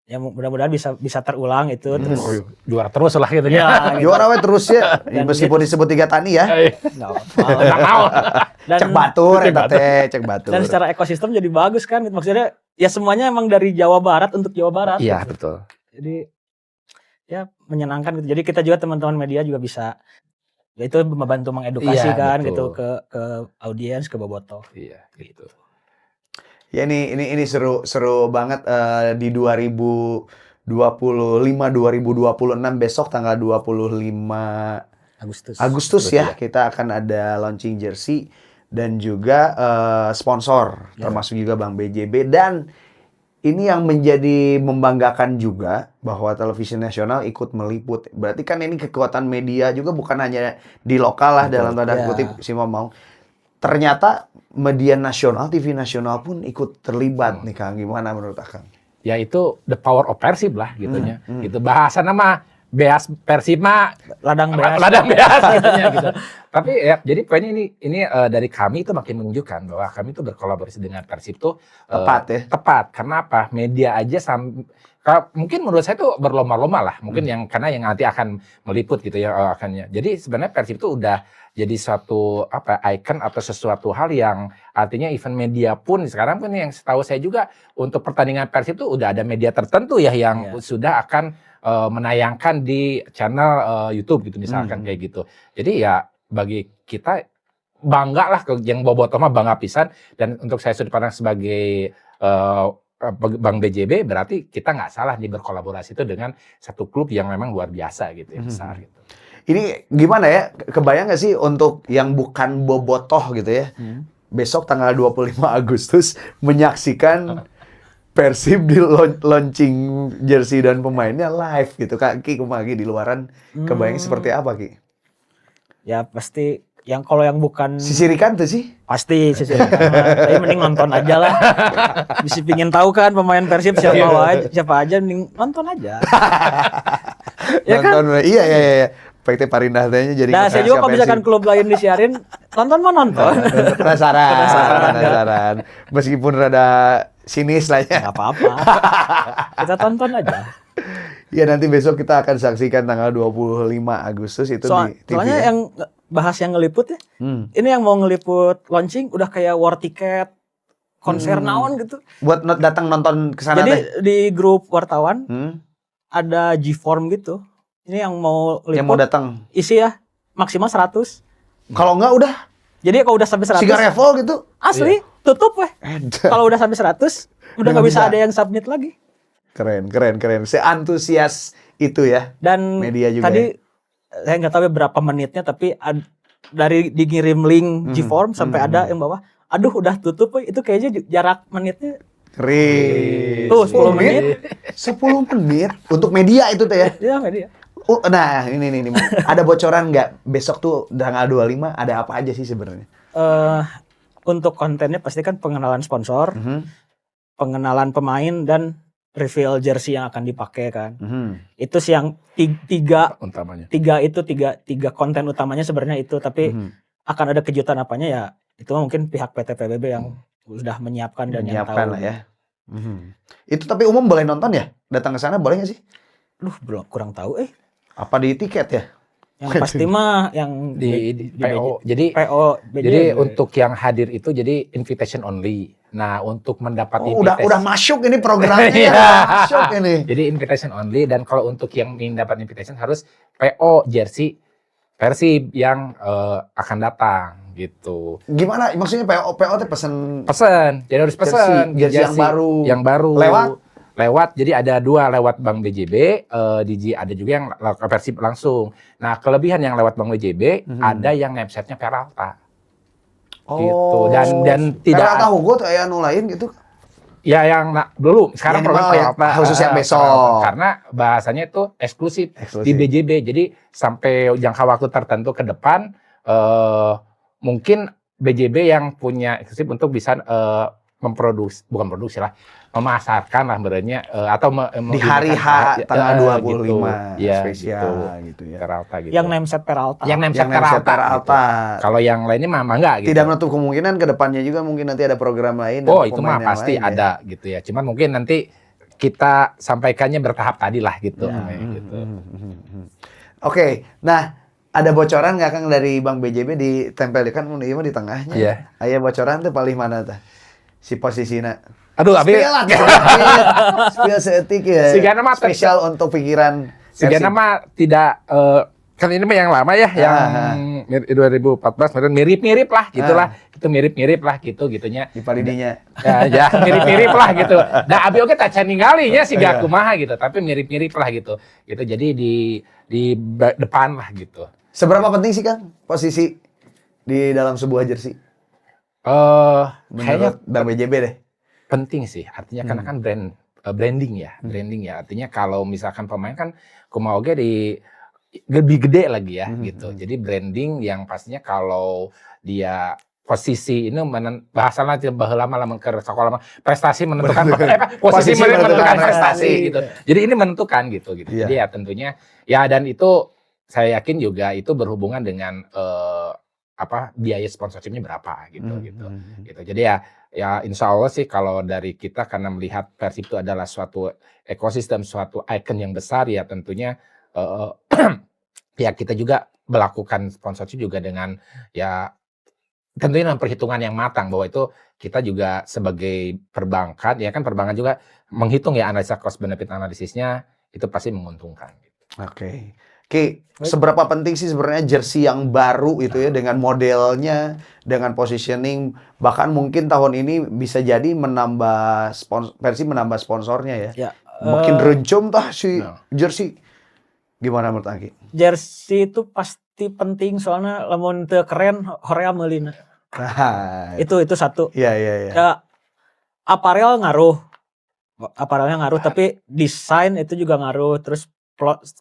Ya mudah-mudahan bisa terulang itu. Terus juara terus lah gitu ya. Gitu. Juara we terus ya. Meskipun disebut 3 tani ya. Enggak mau. Cek batur eta teh, cek batur. Dan secara ekosistem jadi bagus kan. Maksudnya ya semuanya emang dari Jawa Barat untuk Jawa Barat. Iya, gitu. betul. Jadi ya menyenangkan gitu. Jadi kita juga teman-teman media juga bisa ya itu membantu mengedukasi kan gitu ke audiens, ke Bobotoh. Iya, gitu. Ya ini seru banget di 2025 2026 besok tanggal 25 Agustus ya kita akan ada launching jersey dan juga sponsor termasuk juga Bank BJB, dan ini yang menjadi membanggakan juga bahwa televisi nasional ikut meliput. Berarti kan ini kekuatan media juga bukan hanya di lokal lah dalam tanda kutip si mau. Ternyata media nasional, TV nasional pun ikut terlibat nih Kang. Gimana menurut Akang? Ya itu the power of Persib lah gitunya. Gitu bahasa nama beas Persib mah ladang beas gitunya gitu. Tapi ya jadi poinnya ini dari kami itu makin menunjukkan bahwa kami itu berkolaborasi dengan Persib tuh tepat ya. Tepat. Karena apa? Media aja mungkin menurut saya tuh berlomba-lomba lah. Mungkin karena yang nanti akan meliput gitu ya akannya. Jadi sebenarnya Persib itu udah jadi suatu icon atau sesuatu hal yang artinya event media pun sekarang pun yang setahu saya juga untuk pertandingan Persib itu udah ada media tertentu ya yang sudah akan menayangkan di channel YouTube gitu misalkan kayak gitu. Jadi ya bagi kita bangga lah yang Bobotoh mah bangga pisan, dan untuk saya sudut pandang sebagai Bank BJB berarti kita nggak salah nih berkolaborasi itu dengan satu klub yang memang luar biasa gitu ya, besar gitu. Ini gimana ya, kebayang nggak sih untuk yang bukan Bobotoh gitu ya, besok tanggal 25 Agustus menyaksikan Persib di launching jersey dan pemainnya live gitu. Kak Ki, kumagi di luaran kebayang seperti apa Ki? Ya pasti Yang kalau yang bukan Sisirikan tuh sih. pasti sisirikan. Tapi mending nonton aja lah. Bisa pingin tahu kan pemain Persib siapa aja mending nonton aja. Ya kan? Nonton, iya. PT Parindah tanya jadi Nah, saya juga kalau misalkan klub lain disiarin, nonton mah nonton. Penasaran. Meskipun rada sinis lah ya. Nggak apa-apa. Kita tonton aja. Ya nanti besok kita akan saksikan tanggal 25 Agustus itu di TV. Soalnya ya? yang bahas yang ngeliput ya. Ini yang mau ngeliput launching udah kayak war tiket, konser naon gitu. Buat datang nonton ke sana. Jadi di grup wartawan ada G-form gitu. Ini yang mau liput. Yang mau datang. Isi ya maksimal 100. Kalau enggak udah. Jadi kalau udah sampai 100. Siga revol gitu. Asli, tutup weh. Kalau udah sampai 100, udah nggak bisa ada yang submit lagi. Keren. Seantusias itu ya. Dan media juga tadi saya nggak tahu berapa menitnya, tapi dari dikirim link G-form sampai ada yang bawah, aduh udah tutup weh. Itu kayaknya jarak menitnya. Keren. Tuh 10 menit. 10 menit untuk media itu tuh ya. Iya media. Oh, nah ini. Ada bocoran nggak besok tuh tanggal 25 ada apa aja sih sebenarnya? Untuk kontennya pasti kan pengenalan sponsor, pengenalan pemain dan reveal jersey yang akan dipakai kan. Itu sih yang tiga konten utamanya sebenarnya itu, tapi akan ada kejutan apanya ya itu mungkin pihak PT PBB yang sudah menyiapkan dan yang tahu lah ya. Itu tapi umum boleh nonton ya? Datang ke sana boleh nggak sih? Belum kurang tahu Apa di tiket ya? Yang pasti mah yang di PO. Jadi BJ. Jadi untuk yang hadir itu jadi invitation only. Nah, untuk mendapat udah masuk ini programnya. Masuk ini. Jadi invitation only, dan kalau untuk yang ingin dapat invitation harus PO jersey Persib yang akan datang gitu. Gimana? Maksudnya PO teh pesen. Jadi harus pesen jersey yang baru. Lewat, jadi ada 2 lewat Bank BJB, ada juga yang Persib langsung. Nah, kelebihan yang lewat Bank BJB, ada yang websitenya Peralta. Gitu. Dan tidak Peralta Hugo tuh anu lain gitu. Ya yang dulu, sekarang program Peralta. Khusus yang besok. Karena bahasanya itu eksklusif di BJB. Jadi sampai jangka waktu tertentu ke depan, mungkin BJB yang punya eksklusif untuk bisa memasarkan lah sebenarnya atau di hari H tanggal 25 gitu. spesial gitu ya. Peralta gitu. Yang nameset Peralta. Yang nameset Peralta. Gitu. Kalau yang lainnya mah enggak gitu. Tidak menutup kemungkinan ke depannya juga mungkin nanti ada program lain. Oh, itu mah pasti ada gitu ya. Cuman mungkin nanti kita sampaikannya bertahap tadi lah gitu. Gitu. Oke, nah ada bocoran nggak Kang dari Bank BJB ditempelkan di tengahnya? Iya. Aya bocoran tuh paling mana tuh? Si posisinya. Aduh, abi. Spill seetik ya. Sigana mah spesial untuk pikiran. Sigana mah tidak kan ini mah yang lama ya, yang 2014 mirip-mirip lah gitulah. Itu mirip-mirip lah gitunya. Di palidinya. Ya mirip-mirip lah gitu. Nah, abi oge tak can ninggalinya siga kumaha gitu, tapi mirip-mirip lah gitu. Gitu. Jadi di depan lah gitu. Seberapa penting sih Kang posisi di dalam sebuah jersey? Kayaknya Bank BJB deh. Penting sih, artinya karena kan branding ya. Artinya kalau misalkan pemain kan kumaha oge lebih gede lagi ya gitu. Jadi branding yang pastinya kalau dia posisi ini bahasanya tidak baheula mah lamun keur sekolah mah prestasi menentukan posisi menentukan prestasi gitu. Jadi ini menentukan gitu. Jadi ya tentunya ya, dan itu saya yakin juga itu berhubungan dengan biaya sponsorshipnya berapa gitu. Jadi ya insya Allah sih kalau dari kita, karena melihat Persib itu adalah suatu ekosistem, suatu ikon yang besar, ya tentunya ya kita juga melakukan sponsorship juga dengan ya tentunya dengan perhitungan yang matang, bahwa itu kita juga sebagai perbankan, ya kan perbankan juga menghitung ya analisa cost benefit analisisnya, itu pasti menguntungkan. Oke, seberapa penting sih sebenarnya jersey yang baru itu ya, dengan modelnya, dengan positioning, bahkan mungkin tahun ini bisa jadi menambah Persib menambah sponsornya ya. Makin rencum tah si jersey. Gimana menurut Aki? Jersey itu pasti penting, soalnya lamun teu keren hoream meulina. Itu satu. Iya. Ya, aparel ngaruh. Aparelnya ngaruh, tapi desain itu juga ngaruh, terus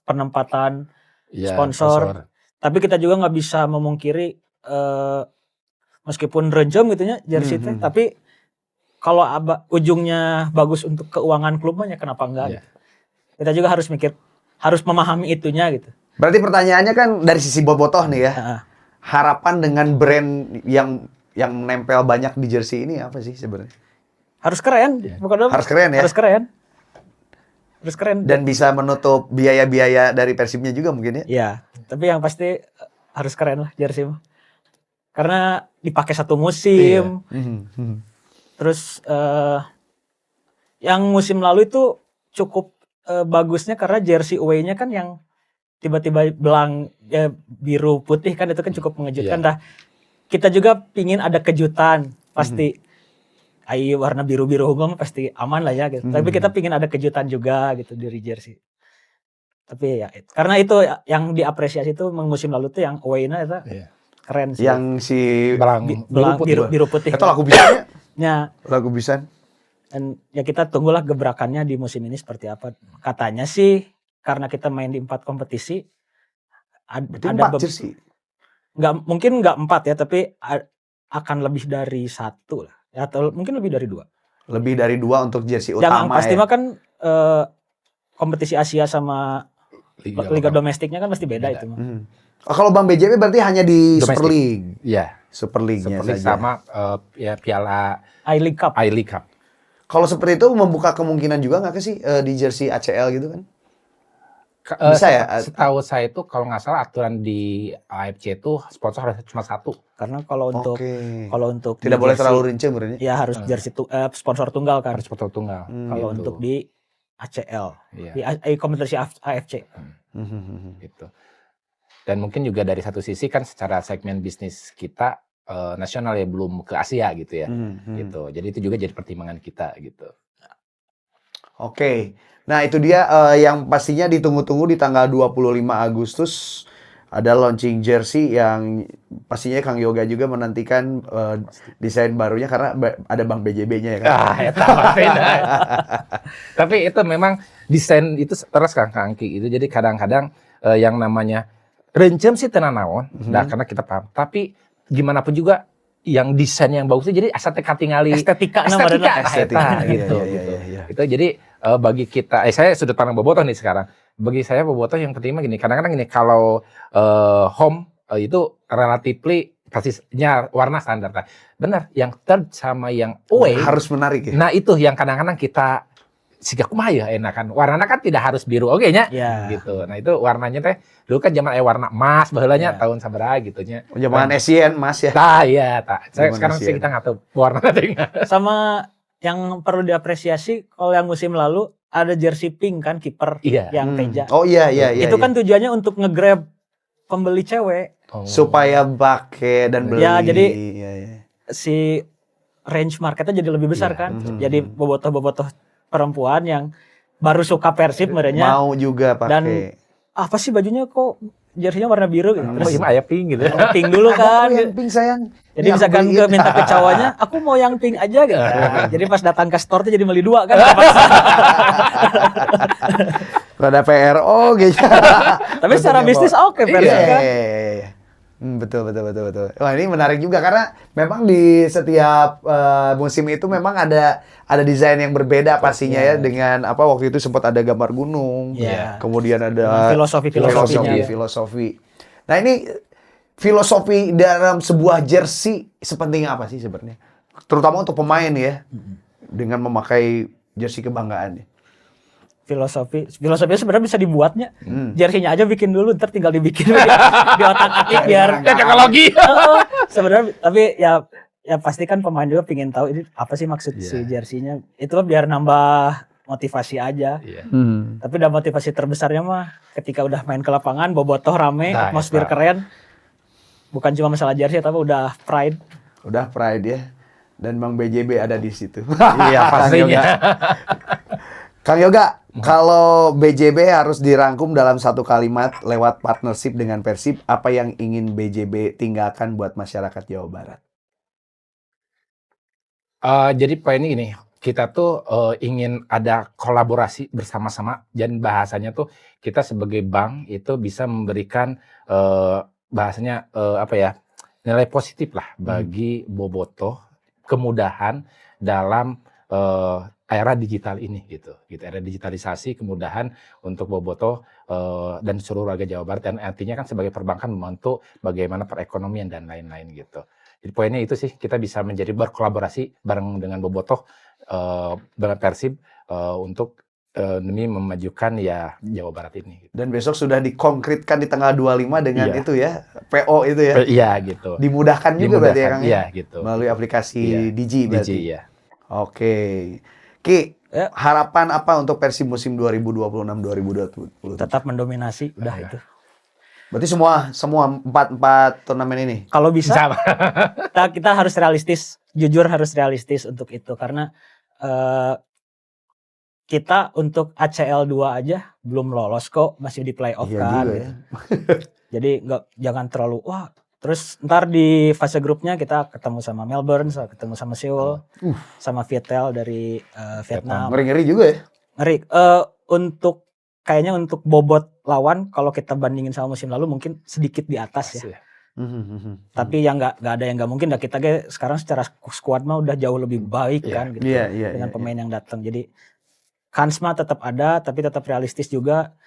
penempatan sponsor. Tapi kita juga nggak bisa memungkiri meskipun rencem gitu nya jersey teh, tapi kalau ujungnya bagus untuk keuangan klubnya kenapa enggak gitu. Kita juga harus harus memahami itunya gitu. Berarti pertanyaannya kan dari sisi bobotoh nih ya. Harapan dengan brand yang nempel banyak di jersey ini apa sih sebenarnya? Harus keren, bukan harus keren ya. Harus keren. Harus keren. Dan bisa menutup biaya-biaya dari Persibnya juga mungkin ya. Iya, tapi yang pasti harus keren lah jersey mah. Karena dipakai satu musim. Terus yang musim lalu itu cukup bagusnya karena jersey away-nya kan yang tiba-tiba biru putih kan, itu kan cukup mengejutkan. Dah kita juga pingin ada kejutan pasti. Warna biru-biru ungu pasti aman lah ya gitu. Tapi kita pingin ada kejutan juga gitu dari jersey. Tapi ya karena itu yang diapresiasi itu musim lalu tuh yang away-nya itu keren sih. Yang si biru putih. Itu lagu bisanya? Ya. Lagu bisa. Dan ya kita tunggulah gebrakannya di musim ini seperti apa. Katanya sih karena kita main di 4 kompetisi Berarti ada 4 jersey. Mungkin nggak 4 ya, tapi akan lebih dari 1 lah. Atau mungkin lebih dari 2. Lebih dari 2 untuk jersey utama. Yang pasti mah kan kompetisi Asia sama Liga domestiknya kan pasti beda itu mah. Kalau Bang BJB berarti hanya di Domestik. Super League. Iya. Super League-nya Super League saja. sama ya Piala I-League Cup. I-League Cup. Kalau seperti itu membuka kemungkinan juga nggak sih di jersey ACL gitu kan? Bisa ya? Setahu saya itu kalau nggak salah aturan di AFC itu sponsor harus cuma 1. Karena kalau untuk tidak boleh terlalu rinci berarti. Ya harus jersey sponsor tunggal kan. Harus sponsor tunggal. Kalau gitu. untuk di ACL, di kompetisi AFC. Gitu. Dan mungkin juga dari satu sisi kan secara segmen bisnis kita nasional ya belum ke Asia gitu ya. Gitu. Jadi itu juga jadi pertimbangan kita gitu. Oke. Nah, itu dia yang pastinya ditunggu-tunggu di tanggal 25 Agustus ada launching jersey yang pastinya Kang Yoga juga menantikan desain barunya karena ada Bang BJB-nya ya kan. Tapi itu memang desain itu terus Kang Angki itu. Jadi kadang-kadang yang namanya rencem sih tenan naon. Nah, karena kita paham. Tapi gimana pun juga yang desain yang bagus jadi asa teh katingali estetika gitu. Itu jadi bagi kita saya sudut pandang bobotoh nih sekarang. Bagi saya bobotoh yang penting gini, kadang-kadang gini kalau home itu relatively pastinya warna standar. Benar, yang third sama yang away harus menarik ya. Nah, itu yang kadang-kadang kita siga kumaha ya enakan. Warnanya kan tidak harus biru nya. Gitu. Nah, itu warnanya teh dulu kan zaman warna emas baheulanya tahun sabaraha gitu nya. Zaman Asian emas ya. Tah iya tah. Sekarang sih kita enggak tahu warna teh. Sama yang perlu diapresiasi kalau yang musim lalu ada jersey pink kan kiper yang Teja. Oh iya. Itu kan tujuannya untuk nge-grab pembeli cewek supaya pakai dan beli. Ya, jadi si range marketnya jadi lebih besar kan. Jadi bobotoh-bobotoh perempuan yang baru suka Persib merenya mau juga pakai. Dan apa sih bajunya kok jersey-nya warna biru gitu. Terus aya pink gitu. Pink dulu kan. Yang pink sayang. Jadi misalkan minta ke cowoknya, aku mau yang pink aja gitu. Jadi pas datang ke store tuh jadi beli 2 kan. Rada PRO gitu. Tapi secara bisnis oke Persib kan. Betul. Wah, ini menarik juga karena memang di setiap musim itu memang ada desain yang berbeda pastinya ya dengan apa waktu itu sempat ada gambar gunung, kemudian ada filosofi. Nah, ini filosofi dalam sebuah jersey sepenting apa sih sebenarnya? Terutama untuk pemain ya dengan memakai jersey kebanggaannya. Filosofinya sebenarnya bisa dibuatnya. Jersey-nya aja bikin dulu, ntar tinggal dibikin di otak-atik biar teknologi. Sebenarnya tapi ya pasti kan pemain juga pengen tahu ini apa sih maksud si jersey-nya. Itu biar nambah motivasi aja. Tapi udah motivasi terbesarnya mah ketika udah main ke lapangan, bobotoh rame, atmosfer keren. Bukan cuma masalah jersey tapi udah pride. Udah pride ya. Dan Bang BJB ada di situ. Iya, pastinya. Kang Yoga, kalau BJB harus dirangkum dalam satu kalimat lewat partnership dengan Persib, apa yang ingin BJB tinggalkan buat masyarakat Jawa Barat? Jadi poinnya gini, kita tuh ingin ada kolaborasi bersama-sama dan bahasanya tuh kita sebagai bank itu bisa memberikan bahasanya nilai positif lah bagi Bobotoh, kemudahan dalam era digital ini gitu. Era digitalisasi, kemudahan untuk Bobotoh dan seluruh warga Jawa Barat, dan artinya kan sebagai perbankan membantu bagaimana perekonomian dan lain-lain gitu. Jadi poinnya itu sih, kita bisa menjadi berkolaborasi bareng dengan Bobotoh, dengan Persib untuk demi memajukan ya Jawa Barat ini. Gitu. Dan besok sudah dikonkretkan di tanggal 25 dengan itu ya, PO itu ya. Iya gitu. Dimudahkan juga berarti ya Kang ya? Iya gitu. Melalui aplikasi Digi berarti. Digi, ya. Oke. Ki, harapan apa untuk Persib musim 2026-2027? Tetap mendominasi, udah itu. Berarti semua empat turnamen ini? Kalau bisa, kita harus realistis, jujur harus realistis untuk itu, karena kita untuk ACL 2 aja belum lolos kok, masih di playoff kan. Juga, gitu. ya. Jadi jangan terlalu terus ntar di fase grupnya kita ketemu sama Melbourne, ketemu sama Seoul, sama Viettel dari Vietnam. Ngeri-ngeri juga ya? Ngeri. Kayaknya untuk bobot lawan kalau kita bandingin sama musim lalu mungkin sedikit di atas ya. Tapi yang nggak ada yang nggak mungkin. Kita sekarang secara squad mah udah jauh lebih baik kan gitu dengan pemain yang datang. Jadi Kansma tetap ada, tapi tetap realistis juga.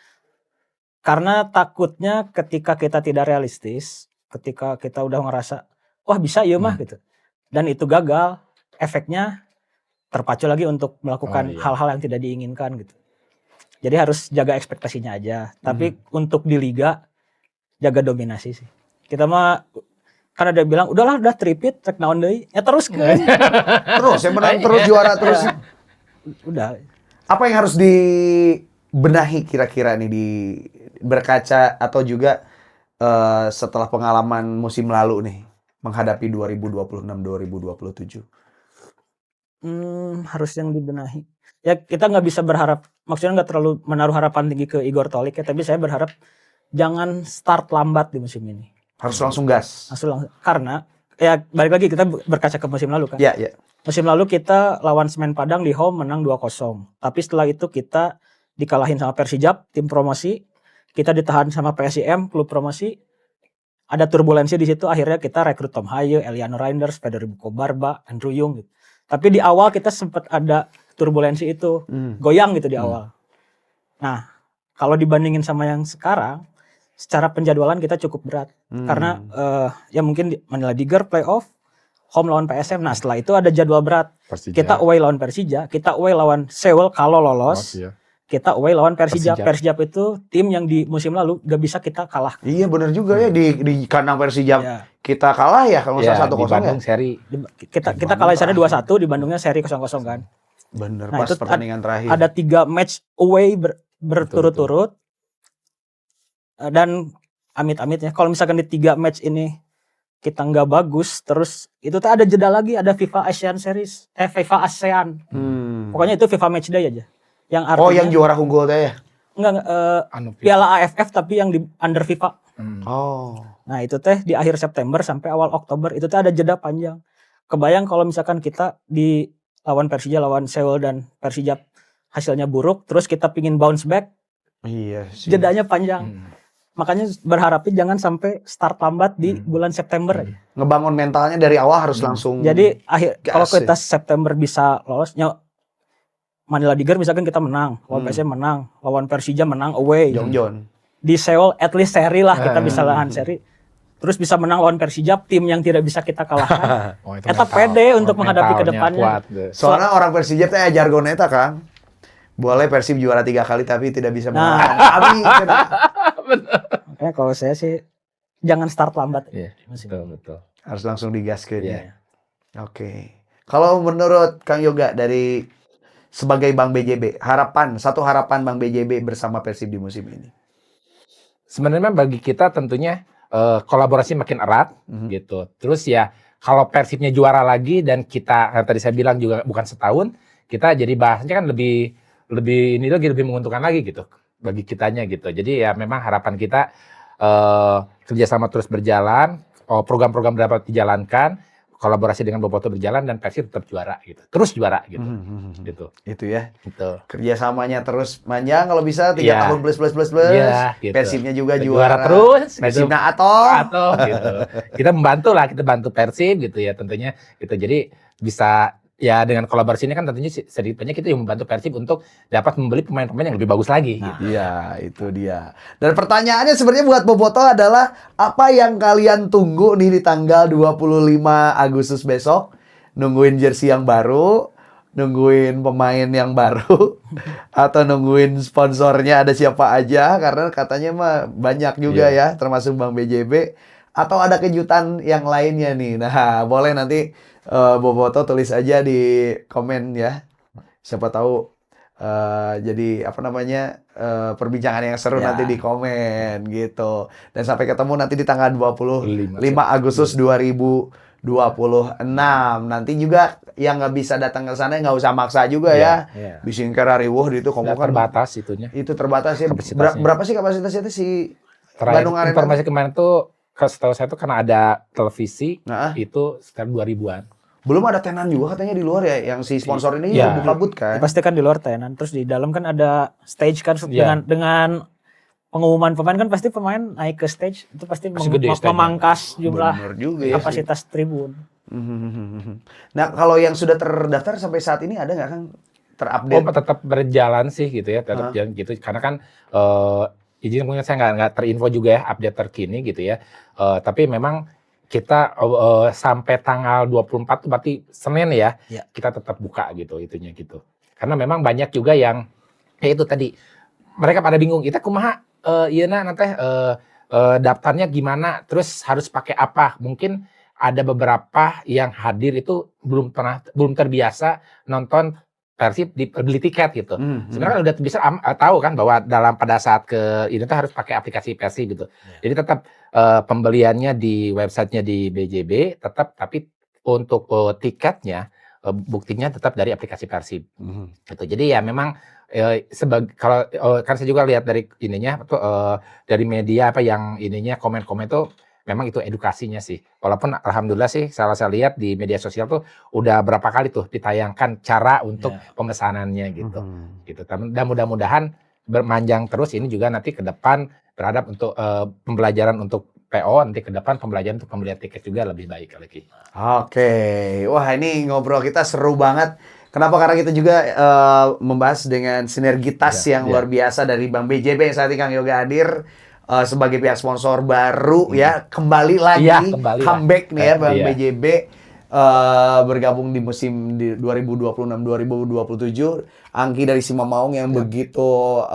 Karena takutnya ketika kita tidak realistis, ketika kita udah ngerasa, wah bisa ya mah gitu. Dan itu gagal, efeknya terpacu lagi untuk melakukan hal-hal yang tidak diinginkan gitu. Jadi harus jaga ekspektasinya aja. Tapi untuk di Liga, jaga dominasi sih. Kita mah, karena dia bilang, udahlah udah tripit, cek naon deui. Ya terus kan. Terus, yang menang terus, juara terus. Udah. Apa yang harus dibenahi kira-kira nih berkaca atau juga setelah pengalaman musim lalu nih menghadapi 2026-2027? Harus yang dibenahi. Ya kita nggak bisa berharap, maksudnya nggak terlalu menaruh harapan tinggi ke Igor Tolik ya, tapi saya berharap jangan start lambat di musim ini. Harus langsung gas. Langsung. Karena ya balik lagi kita berkaca ke musim lalu kan. Iya. Musim lalu kita lawan Semen Padang di home menang 2-0. Tapi setelah itu kita dikalahin sama Persijap, tim promosi. Kita ditahan sama PSIM, klub promosi. Ada turbulensi di situ, akhirnya kita rekrut Tom Haye, Eliano Reinders, Federico Barba, Andrew Yung gitu. Tapi di awal kita sempat ada turbulensi itu, goyang gitu di awal. Nah, kalau dibandingin sama yang sekarang, secara penjadwalan kita cukup berat. Karena ya mungkin Manila Digger playoff, home lawan PSM. Nah setelah itu ada jadwal berat. Persija. Kita away lawan Persija, kita away lawan Seoul kalau lolos. Kita away lawan Persijap. Persijap itu tim yang di musim lalu gak bisa kita kalah. Iya benar juga ya, di kandang Persijap kita kalah ya kalau salah 1-0 di Bandung seri. Kita kalah di sana 2-1, di Bandungnya seri 0-0 kan. Bener, nah, pas pertandingan terakhir. Ada 3 match away berturut-turut. Dan amit-amitnya kalau misalkan di 3 match ini kita nggak bagus, terus itu tuh ada jeda lagi, ada FIFA Asian Series, FIFA ASEAN. Pokoknya itu FIFA Matchday aja. Yang artinya, yang juara unggul teh ya? Enggak, Piala AFF tapi yang di under FIFA. Nah itu teh di akhir September sampai awal Oktober, itu teh ada jeda panjang. Kebayang kalau misalkan kita di lawan Persija, lawan Seoul dan Persijap hasilnya buruk, terus kita pingin bounce back, iya sih. jedanya panjang. Makanya berharapnya jangan sampai start lambat di bulan September. Ngebangun mentalnya dari awal harus langsung. Jadi kalau kita September bisa lolos, Manila Digger misalkan kita menang, lawan PSM menang, lawan Persija menang away. Jongjon. Di Seoul at least seri lah, kita bisa lahan seri. Terus bisa menang lawan Persija, tim yang tidak bisa kita kalahkan. Eta pede untuk menghadapi ke depannya. Soalnya orang Persija teh jargon eta Kang. Boleh Persib juara 3 kali tapi tidak bisa menang. Makanya kalau saya sih jangan start lambat. Iya, betul. Harus langsung digaskeun ya. Oke. Kalau menurut Kang Yoga dari sebagai Bank BJB, satu harapan Bank BJB bersama Persib di musim ini. Sebenarnya bagi kita tentunya kolaborasi makin erat gitu. Terus ya kalau Persibnya juara lagi dan kita tadi saya bilang juga bukan setahun, kita jadi bahasnya kan lebih menguntungkan lagi gitu bagi kitanya gitu. Jadi ya memang harapan kita kerjasama terus berjalan, program-program dapat dijalankan, kolaborasi dengan Boboto berjalan dan Persib tetap juara gitu. Terus juara gitu. Gitu. Itu ya. Gitu. Kerjasamanya terus panjang kalau bisa 3 Iya. tahun plus. Iya, gitu. Persibnya juga Juara juara. terus gitu. Persibnya atau Gitu. Kita membantu lah, kita bantu Persib gitu ya tentunya gitu. Jadi bisa ya dengan kolaborasi ini kan tentunya sedikitnya kita yang membantu Persib untuk dapat membeli pemain-pemain yang lebih bagus lagi gitu. Iya, itu dia. Dan pertanyaannya sebenarnya buat Boboto adalah apa yang kalian tunggu nih di tanggal 25 Agustus besok? Nungguin jersey yang baru, nungguin pemain yang baru, atau nungguin sponsornya ada siapa aja? Karena katanya mah banyak juga ya, termasuk Bang BJB. Atau ada kejutan yang lainnya nih. Nah, boleh nanti Boboto tulis aja di komen ya. Siapa tahu jadi apa namanya perbincangan yang seru nanti di komen gitu. Dan sampai ketemu nanti di tanggal 25 Agustus 2026. Nanti juga yang nggak bisa datang ke sana nggak usah maksa juga ya. Bisin kerariwuh itu kamu kan terbatas itunya. Itu terbatas ya. Berapa sih kapasitasnya itu si Bandung Arena? Informasi kemarin tuh setahu saya tuh karena ada televisi itu sekitar 2000-an. Belum ada tenan juga katanya di luar ya, yang si sponsor ini buka but kan? Pasti kan di luar tenan, terus di dalam kan ada stage kan dengan pengumuman pemain kan pasti pemain naik ke stage itu pasti memangkas jumlah kapasitas tribun. Nah kalau yang sudah terdaftar sampai saat ini ada nggak kan terupdate? Oh tetap berjalan sih gitu ya, tetap jalan gitu karena kan izin punya saya nggak terinfo juga ya update terkini gitu ya. Tapi memang kita sampai tanggal 24 tuh berarti Senin ya, kita tetap buka gitu itunya gitu. Karena memang banyak juga yang kayak itu tadi mereka pada bingung kita kumaha iya nanti daftarnya gimana, terus harus pakai apa? Mungkin ada beberapa yang hadir itu belum terbiasa nonton Persib beli tiket gitu. Sebenarnya udah bisa tahu kan bahwa pada saat ke ini tuh harus pakai aplikasi Persib gitu. Jadi tetap pembeliannya di websitenya di BJB tetap, tapi untuk tiketnya buktinya tetap dari aplikasi Persib. Gitu. Jadi ya memang kalau kan saya juga lihat dari ininya dari media apa yang ininya komen-komen tuh memang itu edukasinya sih. Walaupun alhamdulillah sih saya lihat di media sosial tuh udah berapa kali tuh ditayangkan cara untuk pemesanannya gitu. Gitu. Dan mudah-mudahan bermanjang terus ini juga nanti ke depan terhadap untuk pembelajaran untuk PO, nanti ke depan pembelajaran untuk pembelian tiket juga lebih baik lagi. Oke. Wah, ini ngobrol kita seru banget. Kenapa? Karena kita juga membahas dengan sinergitas yang luar biasa dari Bang BJB yang saat ini Kang Yoga hadir. Sebagai pihak sponsor baru ya kembali lagi comeback nih ya Bang BJB bergabung di musim 2026-2027. Angki dari Simamaung yang begitu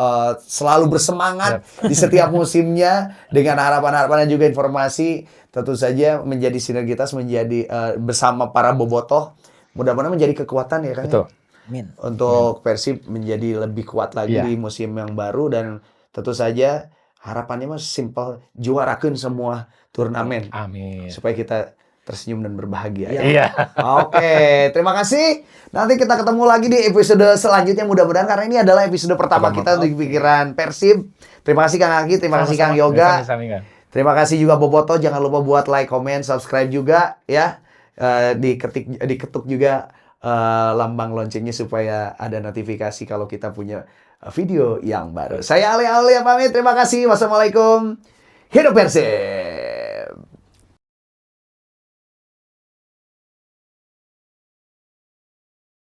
selalu bersemangat di setiap musimnya dengan harapan-harapan dan juga informasi tentu saja menjadi sinergitas menjadi bersama para bobotoh mudah-mudahan menjadi kekuatan ya kan. Betul. Untuk Persib menjadi lebih kuat lagi di musim yang baru dan tentu saja harapannya mah simpel juarakeun semua turnamen. Amin. Supaya kita tersenyum dan berbahagia. Iya. Oke, terima kasih. Nanti kita ketemu lagi di episode selanjutnya mudah-mudahan karena ini adalah episode pertama kita untuk Pikiran Persib. Terima kasih Kang Aki, terima kasih Kang Yoga. Terima kasih juga Boboto. Jangan lupa buat like, comment, subscribe juga ya. Diketuk juga lambang loncengnya supaya ada notifikasi kalau kita punya video yang baru. Saya Ale pamit. Terima kasih. Wassalamualaikum. Hidup Persib.